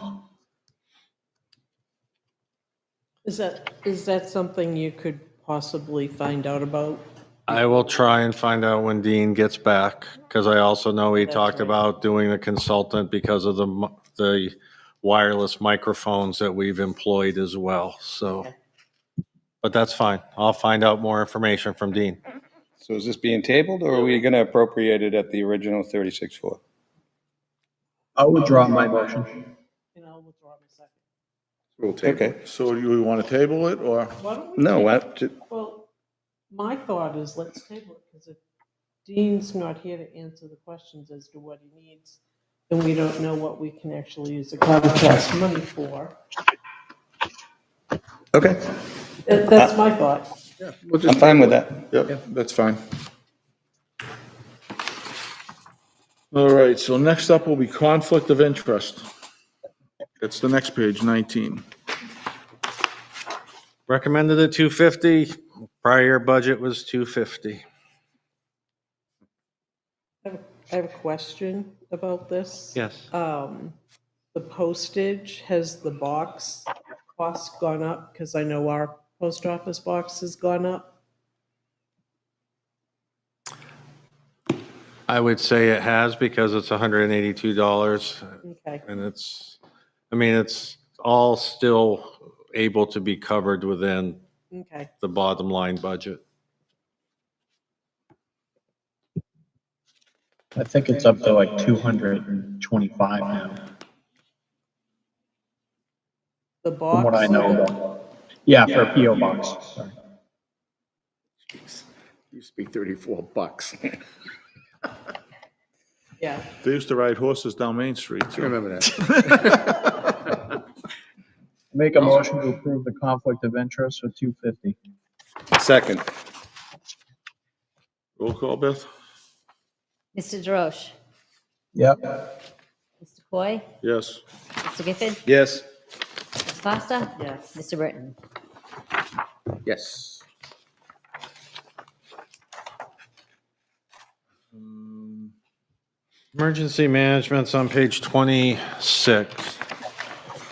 Is that something you could possibly find out about? I will try and find out when Dean gets back, because I also know he That's talked right. about doing a consultant because of the wireless microphones that we've employed as well, so. Okay. But that's fine. I'll find out more information from Dean. So is this being tabled, or are we gonna appropriate it at the original 36.4? I'll withdraw my motion. And I'll withdraw my second. We'll take Okay. So do we want to table it, or? Why don't we? No, take- what, Well, my thought is let's table it, because if Dean's not here to answer the questions as to what he needs, then we don't know what we can actually use the Comcast money for. okay, That's my thought. Yeah, we'll I'm just fine with table it. that. Yep, that's fine. All right, so next up will be conflict of interest. That's the next page, 19. Recommended at 250, prior year budget was 250. I have a question about this. Yes. The postage, has the box cost gone up? Because I know our post office box has gone up. I would say it has, because it's $182, Okay, and it's all still able to be covered within okay. the bottom line budget. I think it's up to like 225 now, The from what I box, know. Yeah, for a PO box. Sorry. Used to be $34. yeah. They used to ride horses down Main Street, I too. remember that. Make a motion to approve the conflict of interest for 250. Second, Roll call, Beth? Mr. DeRoche, Yep. Mr. Coy, Yes. Mr. Gifford, yes, Ms. Costa? Yes. Mr. Britton? Yes. Emergency management's on page 26.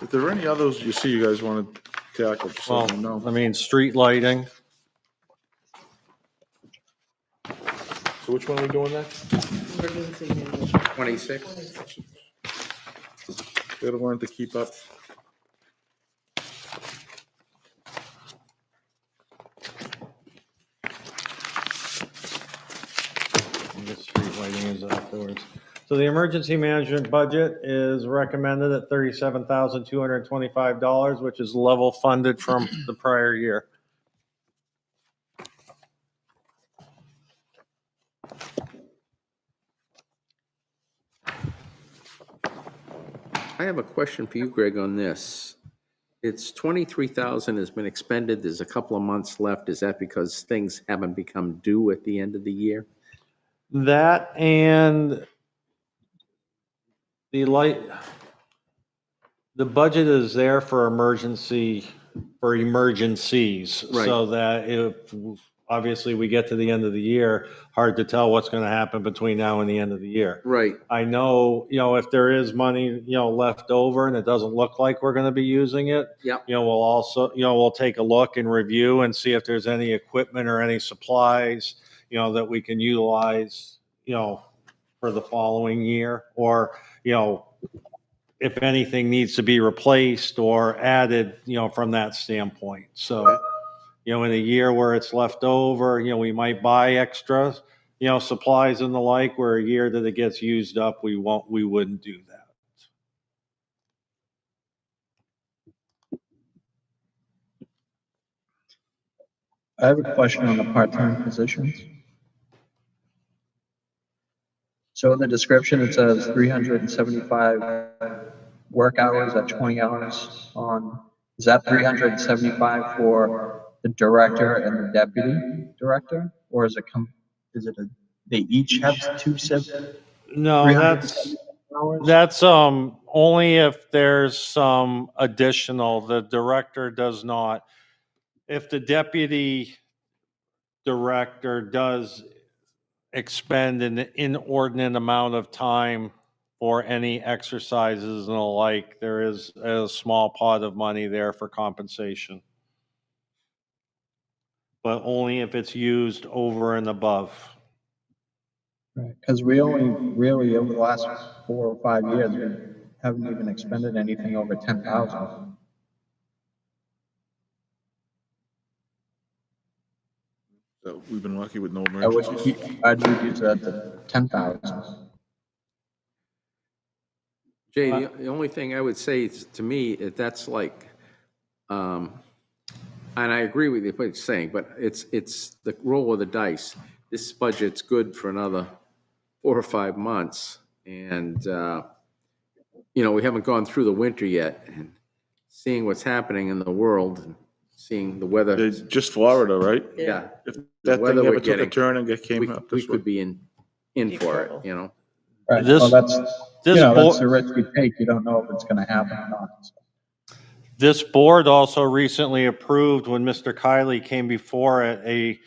If there are any others you see you guys want to tackle, just Well, let me know. I mean, street lighting, So which one are we doing next? Emergency management. 26. Gotta learn to keep up. and the street lighting is afterwards. So the emergency management budget is recommended at $37,225, which is level funded from the prior year. I have a question for you, Greg, on this. It's 23,000 has been expended. There's a couple of months left. Is that because things haven't become due at the end of the year? That and the budget is there for emergencies. Right. So that if, obviously, we get to the end of the year, hard to tell what's going to happen between now and the end of the year. Right. I know, if there is money, left over and it doesn't look like we're going to be using it, Yep. we'll also, we'll take a look and review and see if there's any equipment or any supplies, that we can utilize, for the following year, or, if anything needs to be replaced or added, from that standpoint. So, in a year where it's left over, we might buy extra, supplies and the like, where a year that it gets used up, we wouldn't do that. I have a question on the part-time positions. So in the description, it says 375 work hours at 20 hours on, is that 375 for the director and the deputy director? Or is they each have No, 375 hours? that's only if there's some additional. The director does not. If the deputy director does expend an inordinate amount of time for any exercises and the like, there is a small pot of money there for compensation. But only if it's used over and above. Right, because we only really, over the last 4 or 5 years, we haven't even expended anything over 10,000. So we've been lucky with no I would, emergencies. I'd use that to 10,000. Jay, the only thing I would say is, to me, that's like, and I agree with you what you're saying, but it's the roll of the dice. This budget's good for another 4 or 5 months, and we haven't gone through the winter yet, and seeing what's happening in the world, and seeing the weather. They're just Florida, right? Yeah. If The that weather thing we're ever took a getting, turn and came we up we this way. could be in for it, Right, This- well, that's this that's bo- the risk you take. You don't know if it's gonna happen or not. This board also recently approved, when Mr. Kiley came before it,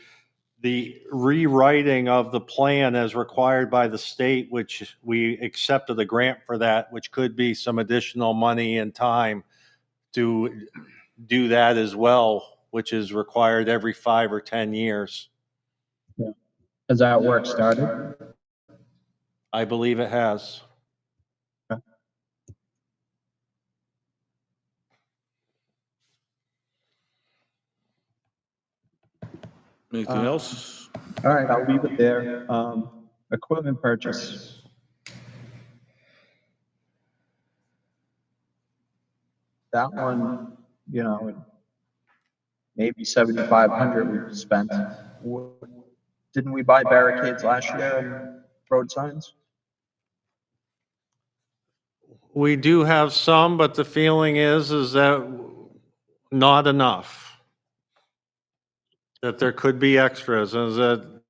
the rewriting of the plan as required by the state, which we accepted a grant for that, which could be some additional money and time to do that as well, which is required every 5 or 10 years. Has that work started? I believe it has. Anything else? All right, I'll leave it there. Equipment purchase. That one, maybe 7,500 we spent. Didn't we buy barricades last year and road signs? We do have some, but the feeling is that not enough. That there could be extras, that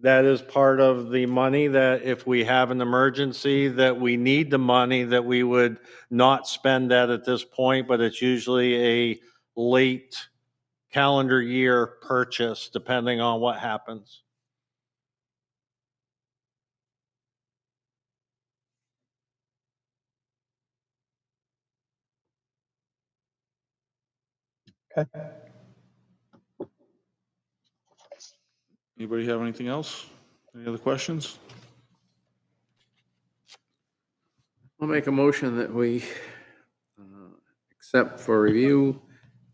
is part of the money, that if we have an emergency, that we need the money, that we would not spend that at this point, but it's usually a late calendar year purchase, depending on what happens. Okay. Anybody have anything else? Any other questions? I'll make a motion that we accept for review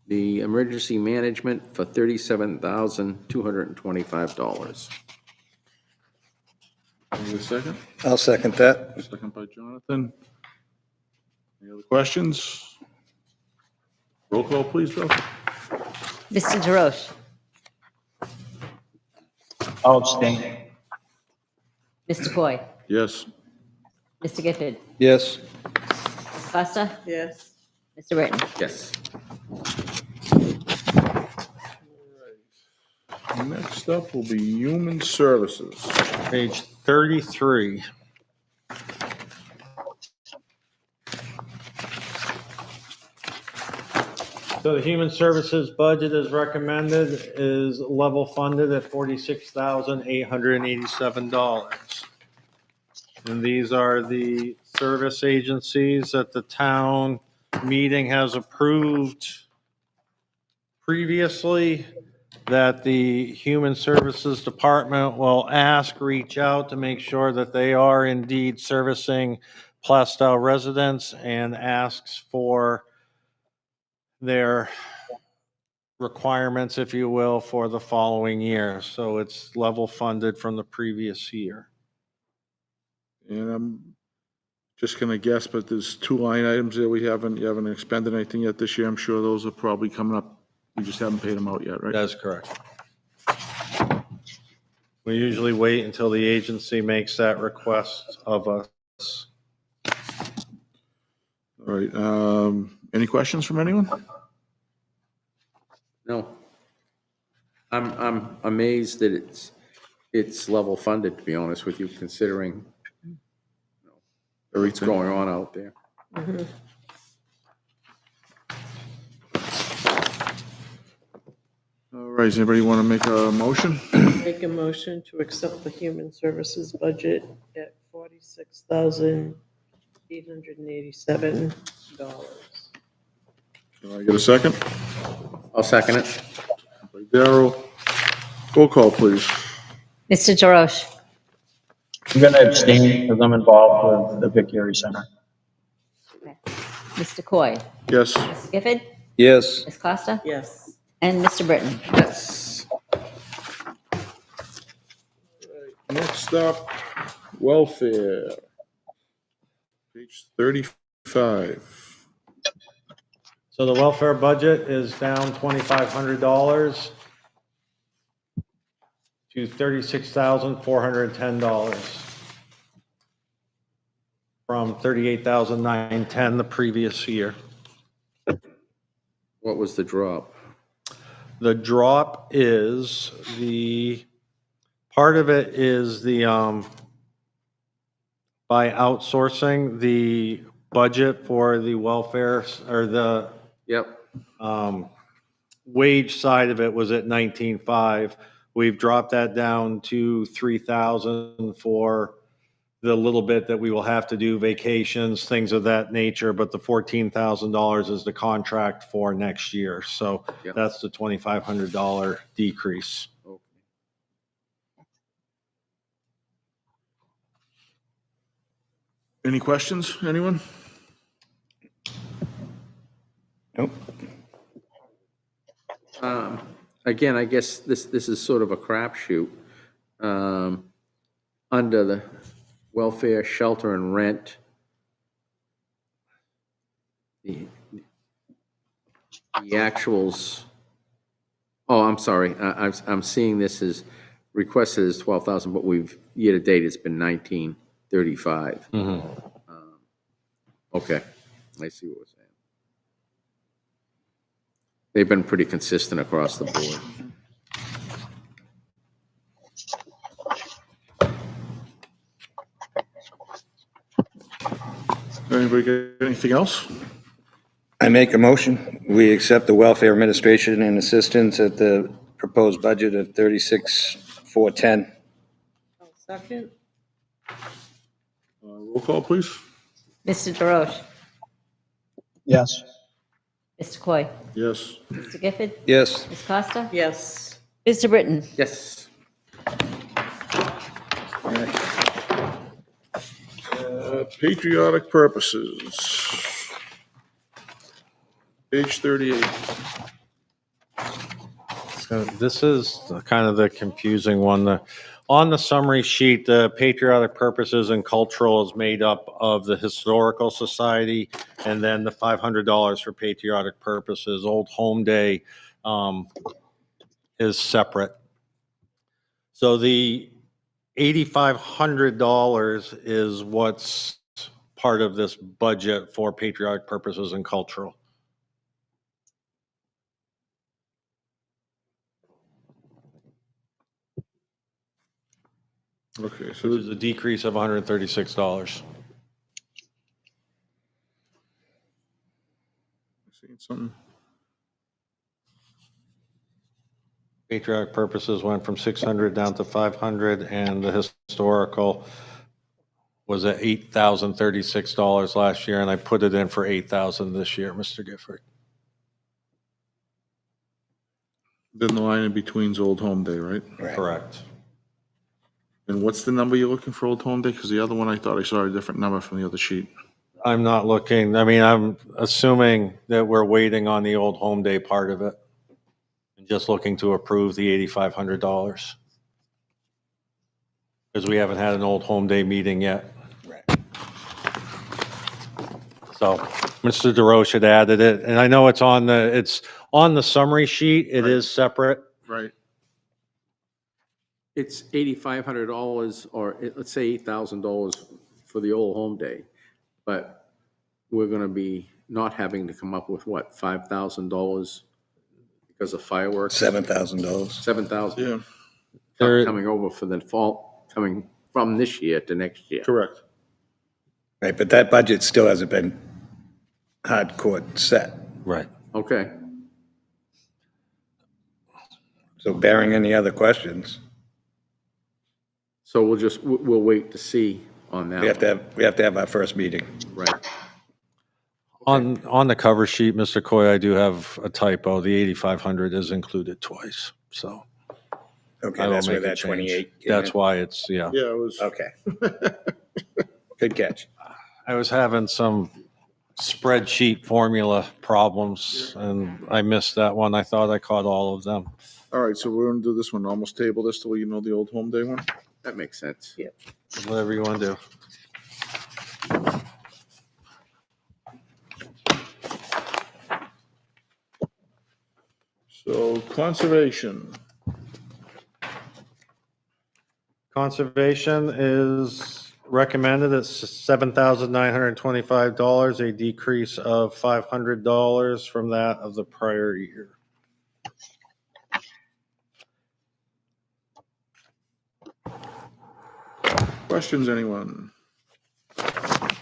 the emergency management for $37,225. Any a second? I'll second that. Second by Jonathan. Any other questions? Roll call, please, Bill. Mr. DeRoche, I'll abstain. Mr. Coy, Yes. Mr. Gifford, Yes. Ms. Costa, Yes. Mr. Britton. Yes. Next up will be Human Services. Page 33. So the human services budget as recommended is level funded at $46,887. And these are the service agencies that the town meeting has approved previously. that the Human Services Department will reach out to make sure that they are indeed servicing Plastow residents, and asks for their requirements, if you will, for the following year. So it's level funded from the previous year. And I'm just gonna guess, but there's 2 line items there you haven't expended anything yet this year. I'm sure those are probably coming up. You just haven't paid them out yet, right? That's correct. We usually wait until the agency makes that request of us. All right, any questions from anyone? No. I'm amazed that it's level funded, to be honest with you, considering what's Everything. going on out there. All right, does anybody want to make a motion? Make a motion to accept the human services budget at $46,887. Can I get a second? I'll second it. By Darrell. Roll call, please. Mr. DeRoche, I'm going to abstain because I'm involved with the Victory Center. Mr. Coy, Yes. Mr. Gifford, Yes. Ms. Costa, Yes. and Mr. Britton. Yes. Next up, welfare. Page 35. So the welfare budget is down $2,500 to $36,410 from $38,910 the previous year. What was the drop? The drop is part of it is by outsourcing the budget for the welfare, or the Yep. wage side of it was at 19.5. We've dropped that down to 3,000 for the little bit that we will have to do, vacations, things of that nature, but the $14,000 is the contract for next year. So Yep. that's the $2,500 decrease. Okay. Any questions, anyone? Nope. Again, I guess this is sort of a crapshoot. Under the welfare, shelter, and rent, the actuals, oh, I'm sorry, I'm seeing this as requested as 12,000, but year-to-date, it's been 1935. Okay, I see what we're saying. They've been pretty consistent across the board. Anybody got anything else? I make a motion. We accept the welfare administration and assistance at the proposed budget of 36,410. I'll second. Roll call, please. Mr. DeRoche, Yes. Mr. Coy, Yes. Mr. Gifford, Yes. Ms. Costa, Yes. Mr. Britton. Yes. Patriotic purposes. Page 38. So this is kind of the confusing one. On the summary sheet, the patriotic purposes and cultural is made up of the historical society, and then the $500 for patriotic purposes. Old Home Day is separate. So the $8,500 is what's part of this budget for patriotic purposes and cultural. Okay, so Which is a decrease of $136. seeing something. Patriotic purposes went from 600 down to 500, and the historical was at $8,036 last year, and I put it in for $8,000 this year, Mr. Gifford. Then the line in between's Old Home Day, right? Correct. And what's the number you're looking for Old Home Day? Because the other one, I thought I saw a different number from the other sheet. I'm not looking, I mean, I'm assuming that we're waiting on the Old Home Day part of it. And just looking to approve the $8,500. Because we haven't had an Old Home Day meeting yet. Right. So Mr. DeRoche had added it, and I know it's on the summary sheet. It is separate. Right. It's $8,500 or let's say $8,000 for the Old Home Day. But we're going to be not having to come up with what, $5,000 because of fireworks? $7,000. 7,000. Yeah, There- Coming over for the fall, coming from this year to next year. correct. Right, but that budget still hasn't been hardcore set. Right. Okay. So bearing any other questions, So we'll wait to see on that. we have to have our first meeting. Right. On the cover sheet, Mr. Coy, I do have a typo. The 8,500 is included twice, so. Okay, I will that's where make a that change. 28 came in. That's why it's, yeah. Yeah, it was. Okay. Good catch. I was having some spreadsheet formula problems, and I missed that one. I thought I caught all of them. All right, so we're gonna do this one, almost table this till you know the Old Home Day one. That makes sense. Yeah. Whatever you want to do. So conservation, Conservation is recommended at $7,925, a decrease of $500 from that of the prior year. questions, anyone? I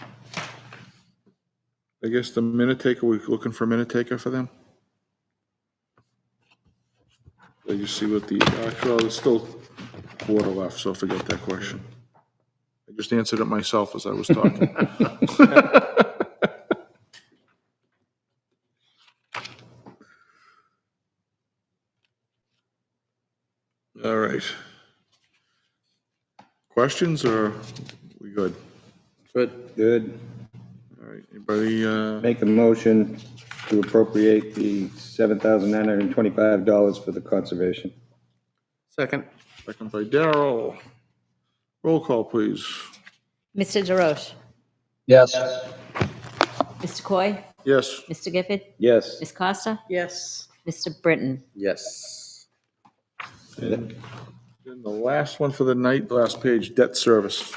guess the minute taker, we're looking for a minute taker for them? Did you see what the, actually, there's still quarter left, so forget that question. I just answered it myself as I was talking. All right. Questions or we good? Good. Good. All right, anybody, Make a motion to appropriate the $7,925 for the conservation. Second. second by Darrell. Roll call, please. Mr. DeRoche, Yes. Mr. Coy, Yes. Mr. Gifford, Yes. Ms. Costa, Yes. Mr. Britton. Yes. And then the last one for the night, the last page, debt service.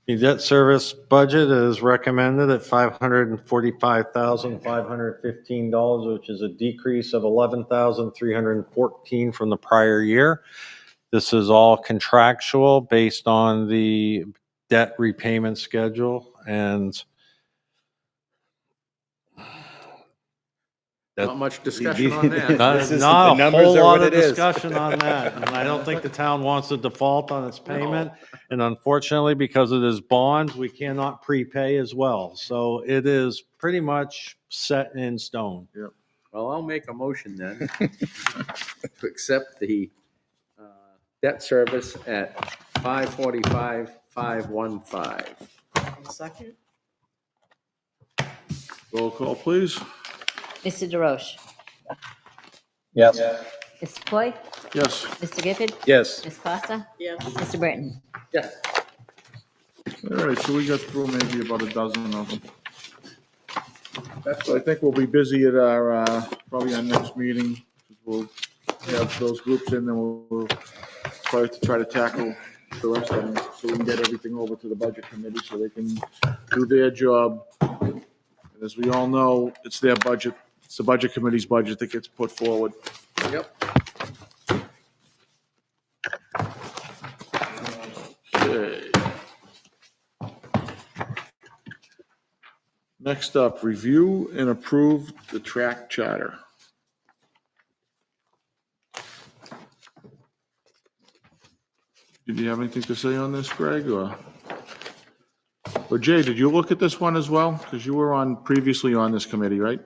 The debt service budget is recommended at $545,515, which is a decrease of $11,314 from the prior year. This is all contractual based on the debt repayment schedule, and Not much discussion on that. not the a numbers whole are lot what of it is. discussion on that. And I don't think the town wants to default on its payment. And unfortunately, because it is bonds, we cannot prepay as well. So it is pretty much set in stone. Well, I'll make a motion then to accept the debt service at $545,515. Second? Roll call, please. Mr. DeRoche, Yes. Mr. Coy, Yes. Mr. Gifford, Yes. Ms. Costa, Yes. Mr. Britton. Yes. All right, so we got through maybe about a dozen of them. So I think we'll be busy at our, probably our next meeting. We'll have those groups in, and we'll try to tackle the rest of them, so we can get everything over to the budget committee, so they can do their job. And as we all know, it's their budget, it's the budget committee's budget that gets put forward. Yep. Okay. Next up, review and approve the track charter. Did you have anything to say on this, Greg, or Jay, did you look at this one as well? Because you were previously on this committee, right?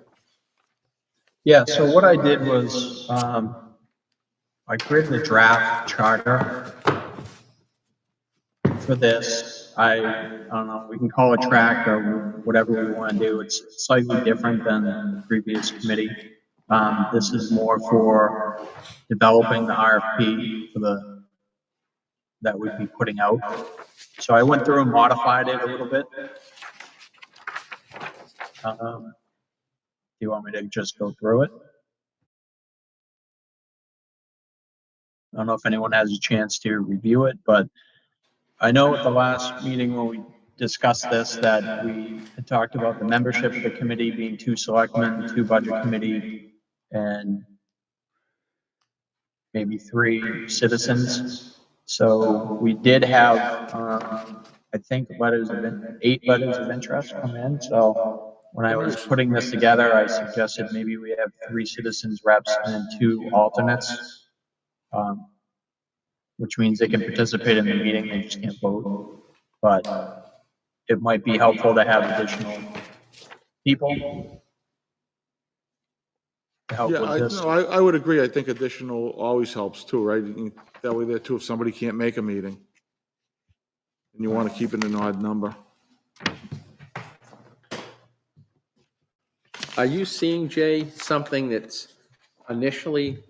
Yeah, so what I did was, I created a draft charter for this. I don't know, we can call it track or whatever we want to do. It's slightly different than the previous committee. This is more for developing the RFP for that we'd be putting out. So I went through and modified it a little bit. Do you want me to just go through it? I don't know if anyone has a chance to review it, but I know at the last meeting when we discussed this, that we had talked about the membership of the committee being 2 selectmen, 2 budget committee, and maybe 3 citizens. So we did have, I think, 8 letters of interest come in. So when I was putting this together, I suggested maybe we have 3 citizens reps and then 2 alternates, which means they can participate in the meeting, they just can't vote. But it might be helpful to have additional people to help Yeah, with this. I would agree. I think additional always helps too, right? That way there too, if somebody can't make a meeting and you want to keep it an odd number. Are you seeing, Jay, something that's initially,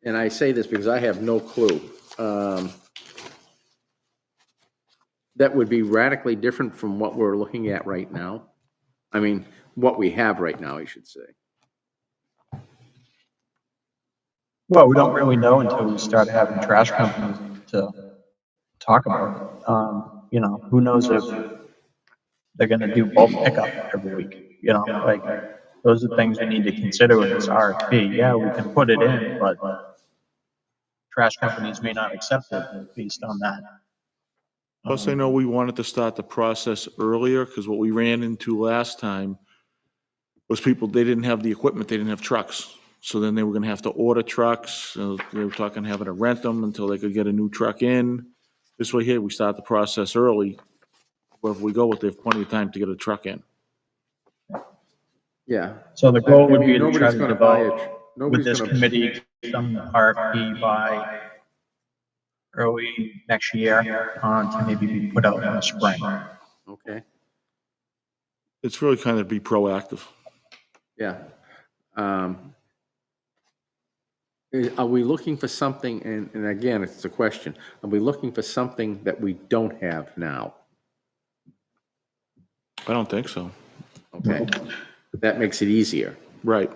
and I say this because I have no clue, that would be radically different from what we're looking at right now? I mean, what we have right now, I should say. Well, we don't really know until we start having trash companies to talk about. You know, who knows if they're gonna do bulk pickup every week, you know, like, those are things we need to consider with this RFP. Yeah, we can put it in, but trash companies may not accept it based on that. Plus, I know we wanted to start the process earlier because what we ran into last time was people, they didn't have the equipment, they didn't have trucks. So then they were gonna have to order trucks. They were talking having to rent them until they could get a new truck in. This way here, we start the process early. Wherever we go with, they have plenty of time to get a truck in. Yeah. So the goal would be to try Nobody's to gonna buy develop it. with Nobody's this gonna. committee some RFP by early next year, to maybe be put out in the spring. Okay, It's really kind of be proactive. yeah. Are we looking for something, and again, it's a question, are we looking for something that we don't have now? I don't think so. Okay, that makes it easier. Right.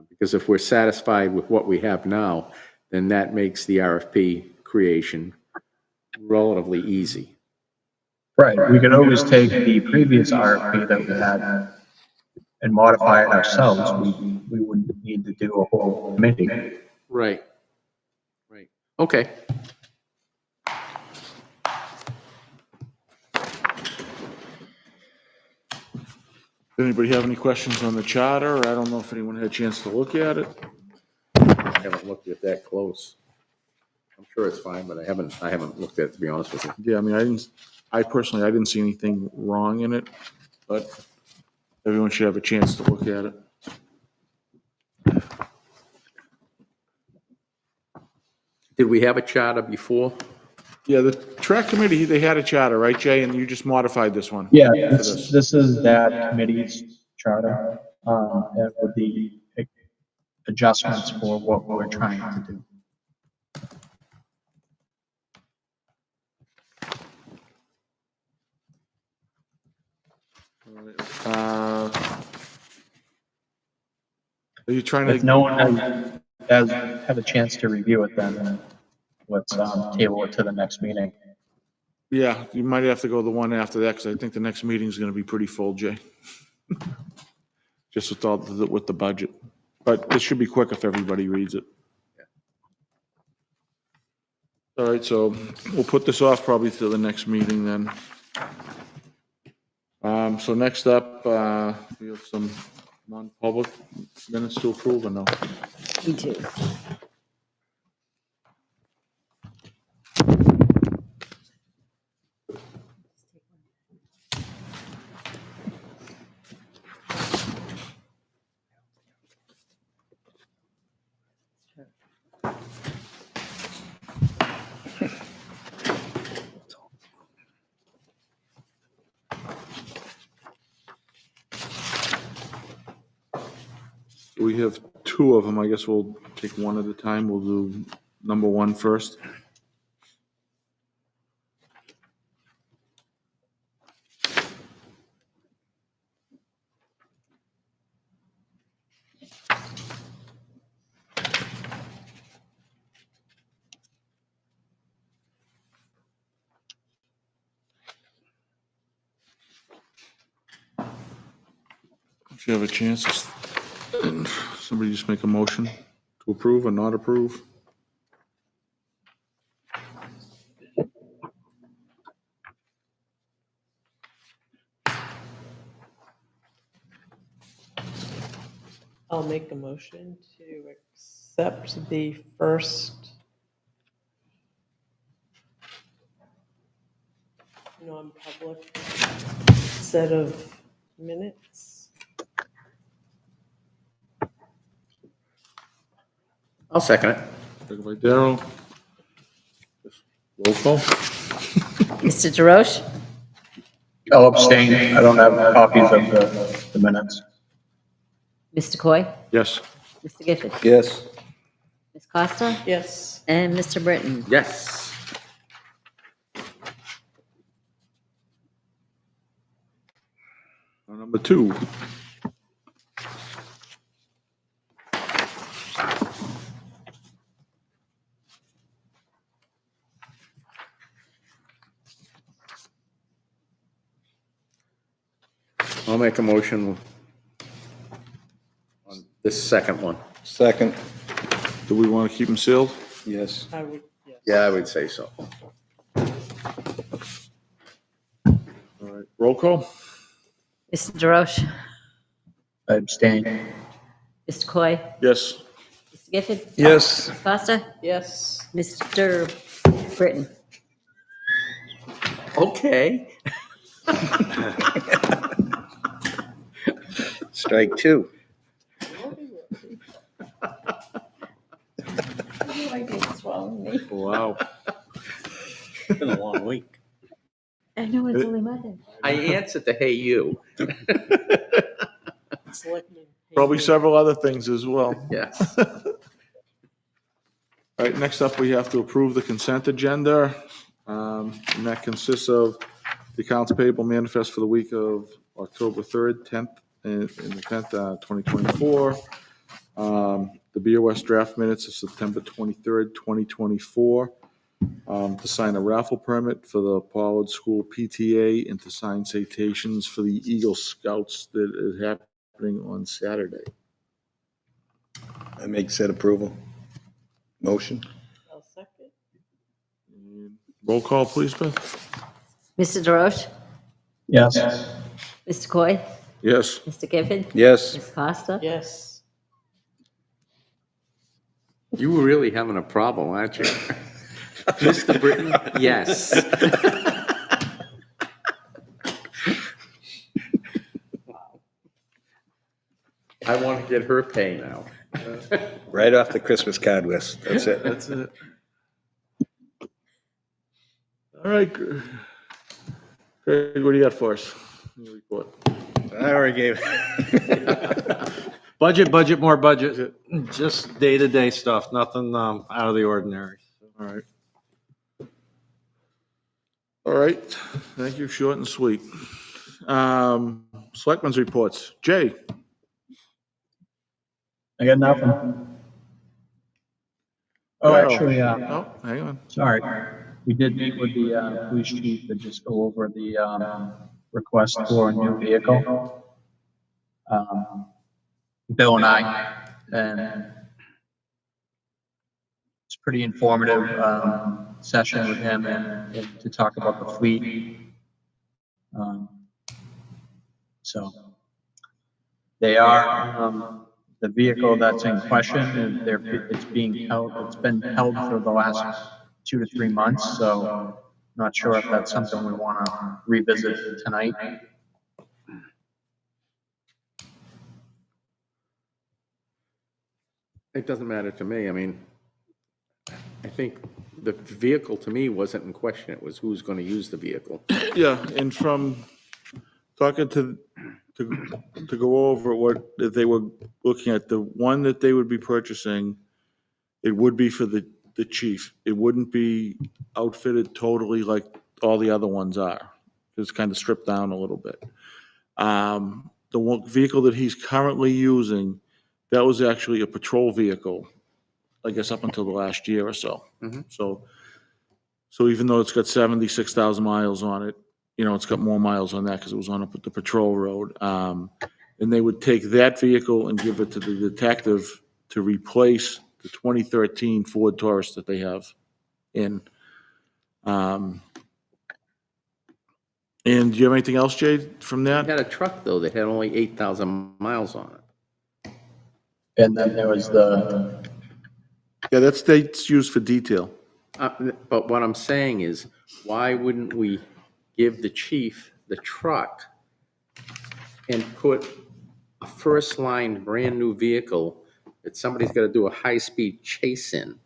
Because if we're satisfied with what we have now, then that makes the RFP creation relatively easy. Right, we could always take the previous RFP that we had and modify it ourselves. We wouldn't need to do a whole committee. Right. Right. Okay. Anybody have any questions on the charter? I don't know if anyone had a chance to look at it. I haven't looked at that close. I'm sure it's fine, but I haven't looked at it, to be honest with you. Yeah, I mean, I personally didn't see anything wrong in it, but everyone should have a chance to look at it. Did we have a charter before? Yeah, the track committee, they had a charter, right, Jay? And you just modified this one? Yeah, For this. this is that committee's charter, and with the adjustments for what we're trying to do. Are you trying If to, no one has had a chance to review it, then let's table it to the next meeting. yeah, you might have to go the one after that, because I think the next meeting is going to be pretty full, Jay. Just with the budget. But this should be quick if everybody reads it. All right, so we'll put this off probably to the next meeting then. So next up, we have some non-public minutes to approve or no? Me too. We have two of them. I guess we'll take one at a time. We'll do number one first. If you have a chance, and somebody just make a motion to approve or not approve. I'll make a motion to accept the first non-public set of minutes. I'll second it. Second by Darrell. Roll call. Mr. DeRoche? I'll abstain. I don't have copies of the minutes. Mr. Coy? Yes. Mr. Gifford? Yes. Ms. Costa? Yes. And Mr. Britton? Yes. Number two. I'll make a motion on this second one. Second. Do we want to keep them sealed? Yes. I would, yes. Yeah, I would say so. All right. Roll call. Mr. DeRoche? I abstain. Mr. Coy? Yes. Mr. Gifford? Yes. Ms. Costa? Yes. Mr. Britton? Okay. Strike two. Wow. It's been a long week. I know, it's only Monday. I answered to hey you. Selectmen. Probably several other things as well. Yes. All right, next up, we have to approve the consent agenda. And that consists of the accounts payable manifest for the week of October 3rd, 10th, and the 10th, 2024. The BOS draft minutes of September 23rd, 2024. To sign a raffle permit for the Pollard School PTA and to sign citations for the Eagle Scouts that is happening on Saturday. I make said approval. Motion. I'll second. Roll call, please, Beth. Mr. DeRoche? Yes. Mr. Coy? Yes. Mr. Gifford? Yes. Ms. Costa? Yes. You were really having a problem, aren't you? Mr. Britton, yes. I want to get her pay now. Right off the Christmas card list. That's it. That's it. All right. Greg, what do you got for us? Your report. I already gave. Budget, more budget. Just day-to-day stuff, nothing out of the ordinary. All right. All right. Thank you. Short and sweet. Selectmen's reports. Jay? I got nothing. Oh, Darrell? actually, Oh, hang on. sorry. We did meet with the police chief to just go over the request for a new vehicle. Bill and I, and it's pretty informative session with him and to talk about the fleet. So they are the vehicle that's in question, and it's being held. It's been held for the last 2 to 3 months. So not sure if that's something we want to revisit tonight. It doesn't matter to me. I mean, I think the vehicle to me wasn't in question. It was who's going to use the vehicle. Yeah, and from talking to to go over what that they were looking at, the one that they would be purchasing, it would be for the chief. It wouldn't be outfitted totally like all the other ones are. It's kind of stripped down a little bit. The one vehicle that he's currently using, that was actually a patrol vehicle, I guess up until the last year or so. Mhm. So even though it's got 76,000 miles on it, you know, it's got more miles on that because it was on the patrol road. And they would take that vehicle and give it to the detective to replace the 2013 Ford Taurus that they have in. And do you have anything else, Jade, from They that? had a truck, though, that had only 8,000 miles on it. And then there was the, Yeah, that's used for detail. But what I'm saying is, why wouldn't we give the chief the truck and put a first-line, brand-new vehicle that somebody's got to do a high-speed chase in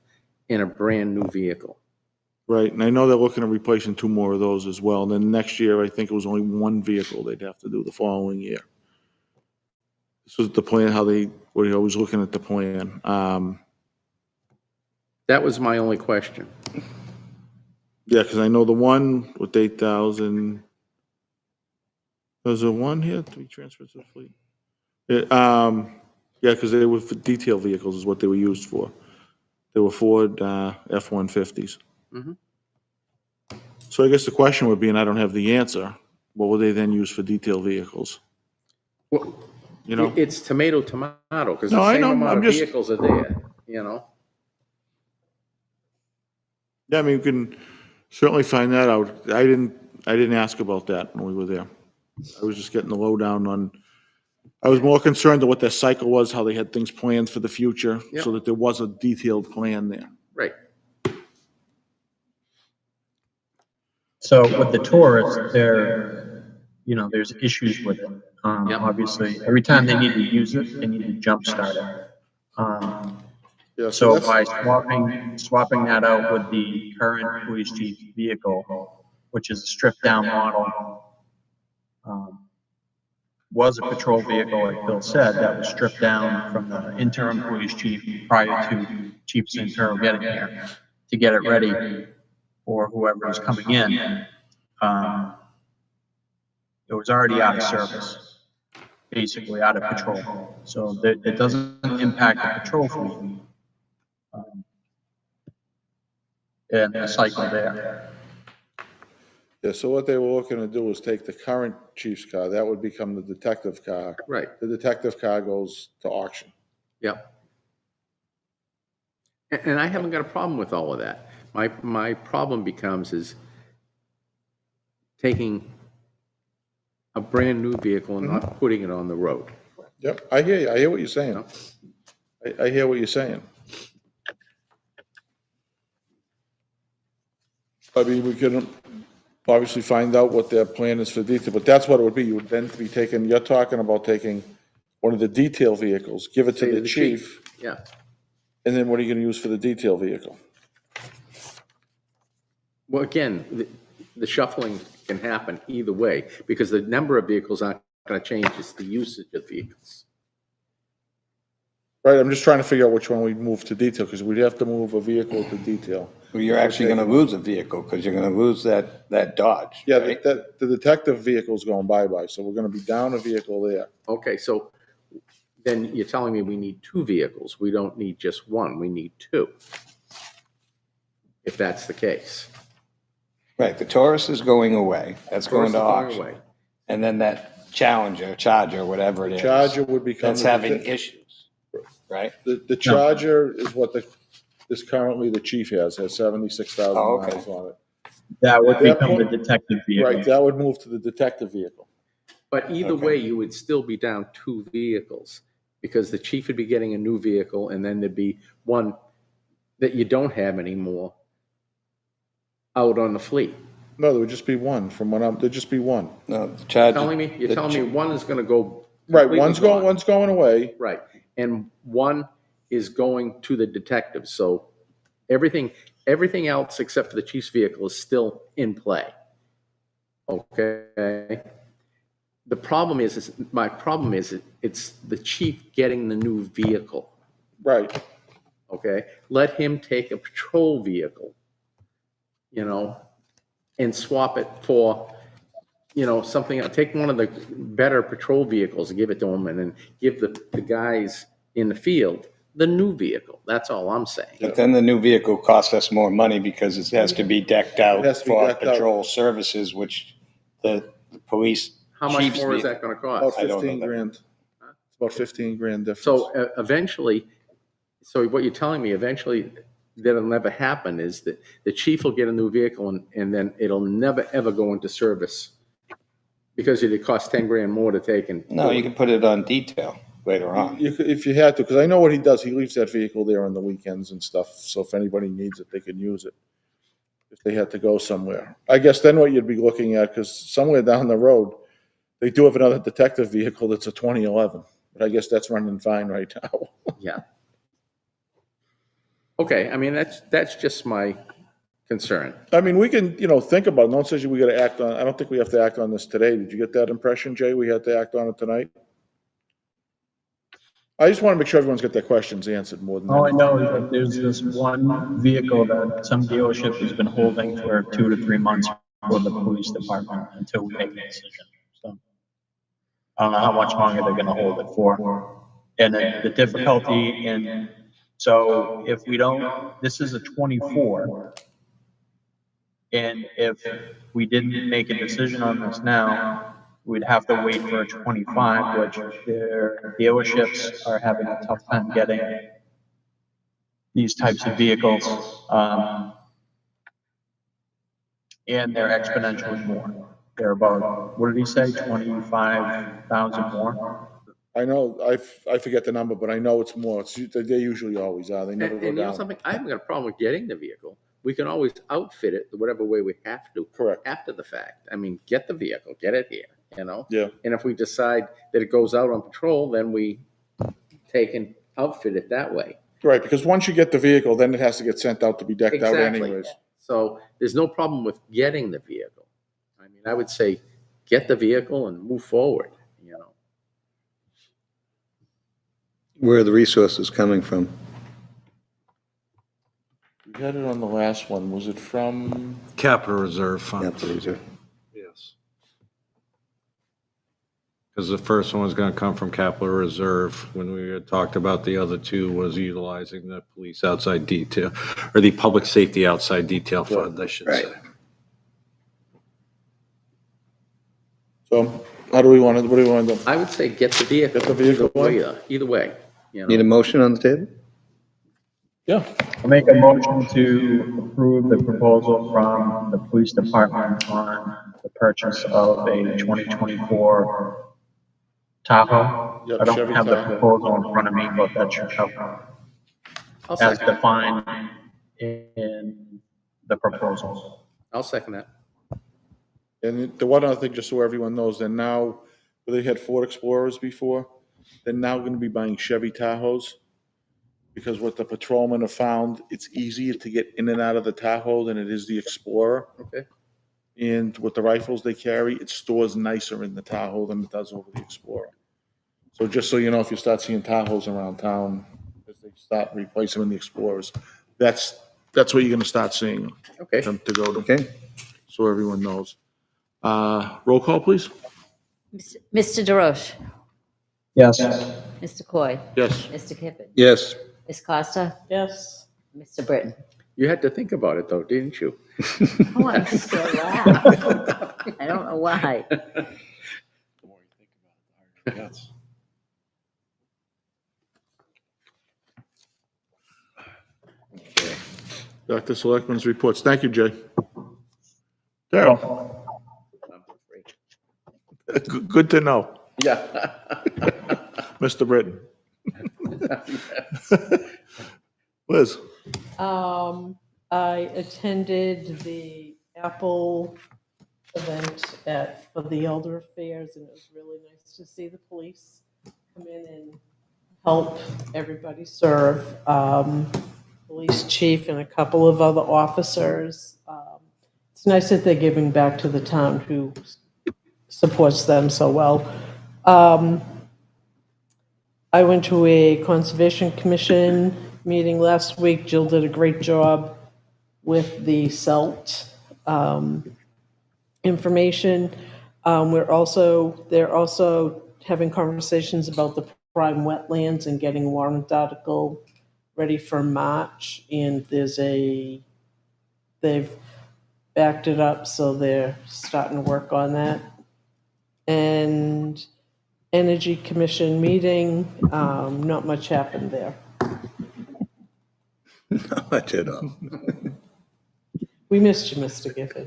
a brand-new vehicle? Right, and I know they're looking at replacing 2 more of those as well. And then next year, I think it was only 1 vehicle they'd have to do the following year. This was the plan, what I was looking at the plan. That was my only question. Yeah, because I know the one with 8,000, was there one here to be transferred to the fleet? Yeah, because they were for detail vehicles is what they were used for. They were Ford F-150s. Mhm. So I guess the question would be, and I don't have the answer, what will they then use for detail vehicles? Well, You know? it's tomato, because No, the I same know, amount I'm of just- vehicles are there, you know? Yeah, I mean, we can certainly find that out. I didn't ask about that when we were there. I was just getting the lowdown on, I was more concerned to what their cycle was, how they had things planned for the future, Yeah. so that there was a detailed plan there. Right. so with the Taurus, there's issues with it. Yep. Obviously, every time they need to use it, they need to jumpstart it. Yeah, So that's- by swapping that out with the current police chief vehicle, which is a stripped down model, was a patrol vehicle, like Bill said, that was stripped down from the interim police chief prior to Chief Santoro getting here to get it ready for whoever was coming in. It was already out of service, basically out of patrol. So that it doesn't impact the patrol fleet. And the cycle there. Yeah, so what they were looking to do is take the current chief's car, that would become the detective car. Right. The detective car goes to auction. Yep. And I haven't got a problem with all of that. My problem becomes is taking a brand-new vehicle and not putting it on the road. Yep, I hear you, I hear what you're saying. I hear what you're saying. I mean, we can obviously find out what their plan is for detail, but that's what it would be. You would then be taking, you're talking about taking one of the detail vehicles, give it to Say the chief, Yeah. and then what are you gonna use for the detail vehicle? Well, again, the shuffling can happen either way, because the number of vehicles aren't going to change, it's the usage of vehicles. Right, I'm just trying to figure out which one we move to detail, because we'd have to move a vehicle to detail. Well, you're actually gonna lose a vehicle, because you're gonna lose that Dodge. Yeah, right? the detective vehicle's going bye-bye, so we're gonna be down a vehicle there. Okay, so then you're telling me we need 2 vehicles. We don't need just one, we need 2. If that's the case. Right, the Taurus is going away, that's going First to is going auction. away. And then that Charger, whatever it is. Charger would become. That's the having detec- issues, right? The Charger is what is currently the chief has 76,000 Oh, okay. miles on it. That would That become the point- detective vehicle. Right, that would move to the detective vehicle. But either Okay. way, you would still be down 2 vehicles, because the chief would be getting a new vehicle, and then there'd be one that you don't have anymore out on the fleet. No, there would just be one, there'd just be one. No, the Charger. You're telling me one is gonna go. Right, completely gone. one's going away. Right, and one is going to the detective, so everything else except for the chief's vehicle is still in play. Okay? The problem is my problem is it's the chief getting the new vehicle, Right. okay? Let him take a patrol vehicle, you know, and swap it for, you know, something, take one of the better patrol vehicles and give it to him, and then give the guys in the field the new vehicle. That's all I'm saying. But then the new vehicle costs us more money because it has to be decked It out has to be for decked out. patrol services, which the police. How much chief's more is vehicle- that gonna About cost? I don't know 15 that. grand. It's about 15 grand difference. So eventually, so what you're telling me, eventually, that'll never happen, is that the chief will get a new vehicle and then it'll never, ever go into service because it costs 10 grand more to take and. No, you can put it on detail later on. You could, if you had to, because I know what he does. He leaves that vehicle there on the weekends and stuff. So if anybody needs it, they can use it. If they had to go somewhere. I guess then what you'd be looking at, because somewhere down the road, they do have another detective vehicle that's a 2011. But I guess that's running fine right now. Yeah. Okay, I mean, that's just my concern. I mean, we can, think about it. No one says we got to act on, I don't think we have to act on this today. Did you get that impression, Jay? We had to act on it tonight? I just want to make sure everyone's got their questions answered more than All I anything. know is that there's this one vehicle that some dealership has been holding for 2 to 3 months for the police department until we make a decision. So I don't know how much longer they're gonna hold it for. And the difficulty in, so if we don't, this is a 24. And if we didn't make a decision on this now, we'd have to wait for a 25, which their dealerships are having a tough time getting these types of vehicles. And they're exponentially more. They're about, what did he say, 25,000 more? I know, I forget the number, but I know it's more. They usually always are. They never And go you know down. something, I haven't got a problem with getting the vehicle. We can always outfit it whatever way we have to. Correct. After the fact. I mean, get the vehicle, get it here, you know? Yeah. And if we decide that it goes out on patrol, then we take and outfit it that way. Right, because once you get the vehicle, then it has to get sent out to be decked out Exactly. anyways. So there's no problem with getting the vehicle. I mean, I would say, get the vehicle and move forward, you know? Where are the resources coming from? We had it on the last one. Was it from? Capital Reserve Fund. Capital Reserve. Yes. Because the first one was going to come from Capital Reserve. When we had talked about the other two was utilizing the police outside detail, or the public safety outside detail fund, I should Right. say. So what do we want to do? I would say get the vehicle. Get the vehicle. Either way, you know? Need a motion on the table? Yeah. I'll make a motion to approve the proposal from the police department on the purchase of a 2024 Tahoe. Yep, I don't Chevy have the Tahoe. proposal in front of me, but that should help I'll as second, defined in the proposal. I'll second that. And the one other thing, just so everyone knows, they're now, they had Ford Explorers before, they're now going to be buying Chevy Tahoes. Because what the patrolmen have found, it's easier to get in and out of the Tahoe than it is the Explorer. Okay. And with the rifles they carry, it stores nicer in the Tahoe than it does over the Explorer. So just so you know, if you start seeing Tahoes around town, as they start replacing them in the Explorers, that's what you're going to start seeing Okay. them to go to. Okay. So everyone knows. Roll call, please. Mr. DeRoche, Yes. Mr. Coy, Yes. Mr. Kippen, Yes. Ms. Costa, Yes. Mr. Britton. You had to think about it though, didn't you? Oh, I'm still laughing. I don't know why. The more you think about it, the harder it gets. Dr. Selectmen's reports. Thank you, Jay. Daryl, good to know. Yeah. Mr. Britton. Liz? I attended the Apple event for the Elder Affairs, and it was really nice to see the police come in and help everybody serve. Police chief and a couple of other officers. It's nice that they're giving back to the town who supports them so well. I went to a Conservation Commission meeting last week. Jill did a great job with the SELT information. They're also having conversations about the prime wetlands and getting a warrant article ready for March. And they've backed it up, so they're starting to work on that. And Energy Commission meeting, not much happened there. Not much at all. We missed you, Mr. Gifford.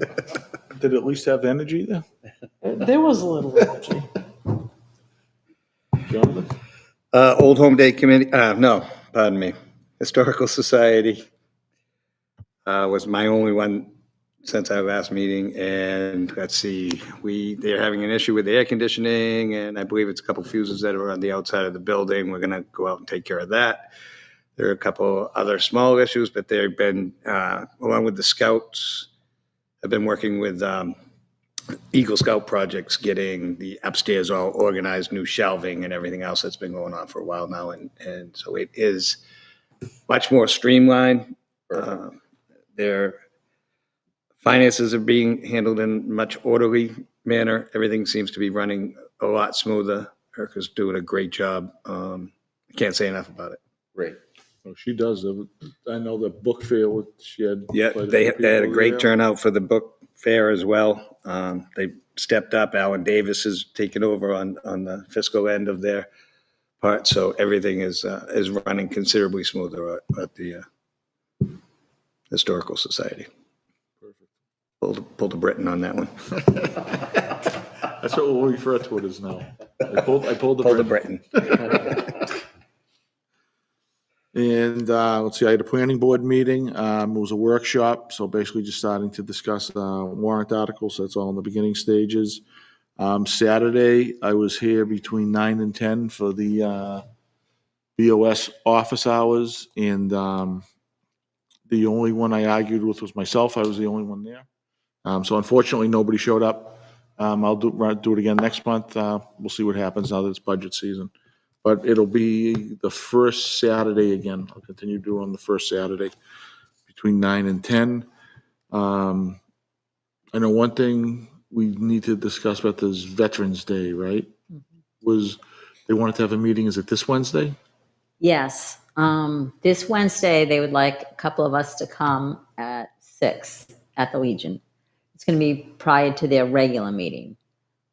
Did it at least have energy there? There was a little energy. Jonathan? Old Home Day Committee, no, pardon me. Historical Society was my only one since our last meeting, and let's see, they're having an issue with the air conditioning, and I believe it's a couple fuses that are on the outside of the building. We're gonna go out and take care of that. There are a couple other small issues, but they've been, along with the Scouts, I've been working with Eagle Scout projects, getting the upstairs all organized, new shelving and everything else that's been going on for a while now. And so it is much more streamlined. Their finances are being handled in a much orderly manner. Everything seems to be running a lot smoother. Erica's doing a great job. I can't say enough about it. Great. Oh, she does. I know the book fair, she had. Yeah, quite they few had a people great there. turnout for the book fair as well. They stepped up. Alan Davis has taken over on the fiscal end of their part, so everything is running considerably smoother at the Historical Society. Pulled a Britain on that one. That's what we'll refer to it as now. I pulled the Pulled a Britain. Britain. And let's see, I had a planning board meeting. It was a workshop, so basically just starting to discuss warrant articles. That's all in the beginning stages. Saturday, I was here between 9 and 10 for the BOS office hours, and the only one I argued with was myself. I was the only one there. So unfortunately, nobody showed up. I'll do it again next month. We'll see what happens now that it's budget season. But it'll be the first Saturday again. I'll continue to do it on the first Saturday between 9 and 10. I know one thing we need to discuss about this Veterans Day, right? Was they wanted to have a meeting, is it this Wednesday? Yes, this Wednesday, they would like a couple of us to come at 6 at the Legion. It's going to be prior to their regular meeting,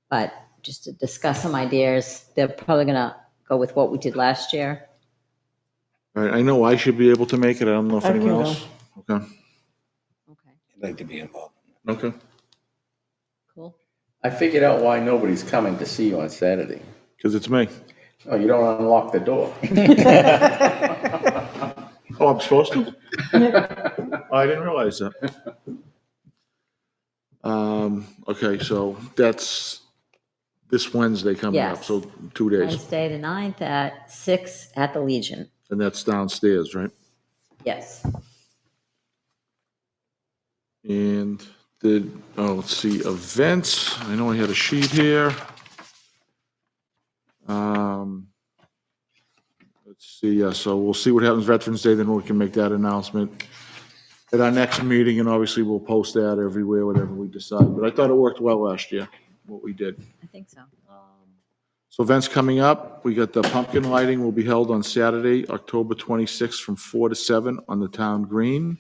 but just to discuss some ideas. They're probably going to go with what we did last year. All right, I know I should be able to make it. I don't know if I can anyone go. else. Okay, Okay, I'd like to be involved. okay. cool. I figured out why nobody's coming to see you on Saturday. Because it's me. Oh, you don't unlock the door. Oh, I'm supposed to? Oh, I didn't realize that. Okay, so that's this Wednesday coming up, Yes. so 2 days. Wednesday the 9th at 6 at the Legion. And that's downstairs, right? Yes. And let's see, events. I know I had a sheet here. Let's see, yeah, so we'll see what happens Veterans Day, then we can make that announcement at our next meeting, and obviously we'll post that everywhere, whatever we decide. But I thought it worked well last year, what we did. I think so. So events coming up, we got the pumpkin lighting will be held on Saturday, October 26th from 4 to 7 on the town green.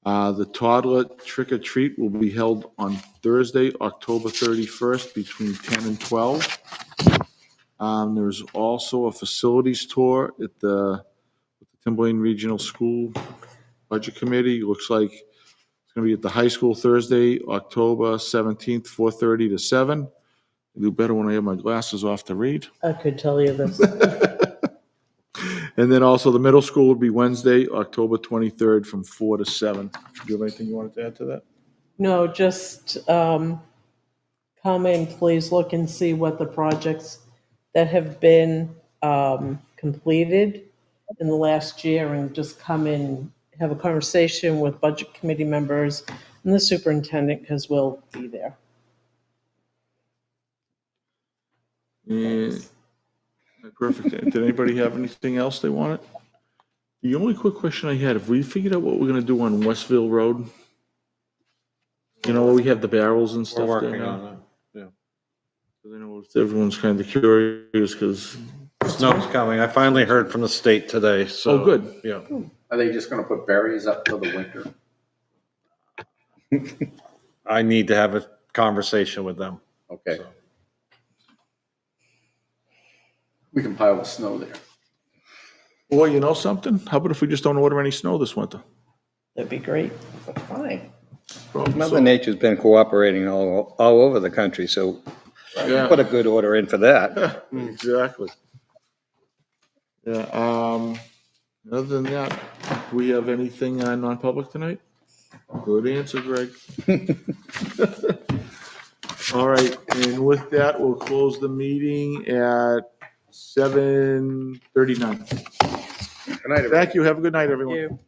The toddler trick or treat will be held on Thursday, October 31st between 10 and 12. There's also a facilities tour at the Timberlane Regional School Budget Committee. Looks like it's going to be at the high school Thursday, October 17th, 4:30 to 7. I do better when I have my glasses off to read. I could tell you this. And then also the middle school would be Wednesday, October 23rd from 4 to 7. Do you have anything you wanted to add to that? No, just come and please look and see what the projects that have been completed in the last year, and just come in, have a conversation with budget committee members and the superintendent, because we'll be there. And, perfect. Did anybody have anything else they wanted? The only quick question I had, have we figured out what we're gonna do on Westville Road? You know, where we have the barrels and We're stuff there working now? on it. Yeah. I know everyone's kind of curious, because, Snow's coming. I finally heard from the state today, so. oh, good. Yeah. Are they just gonna put berries up for the winter? I need to have a conversation with them. Okay, So. we can pile the snow there. Well, you know something? How about if we just don't order any snow this winter? That'd be great. Fine. Mother Nature's been cooperating all over the country, so Yeah. put a good order in for that. Exactly. Yeah, other than that, do we have anything non-public tonight? Good answer, Greg. All right, and with that, we'll close the meeting at 7:39. Good night, everybody. Thank you, have a good night, everyone. You.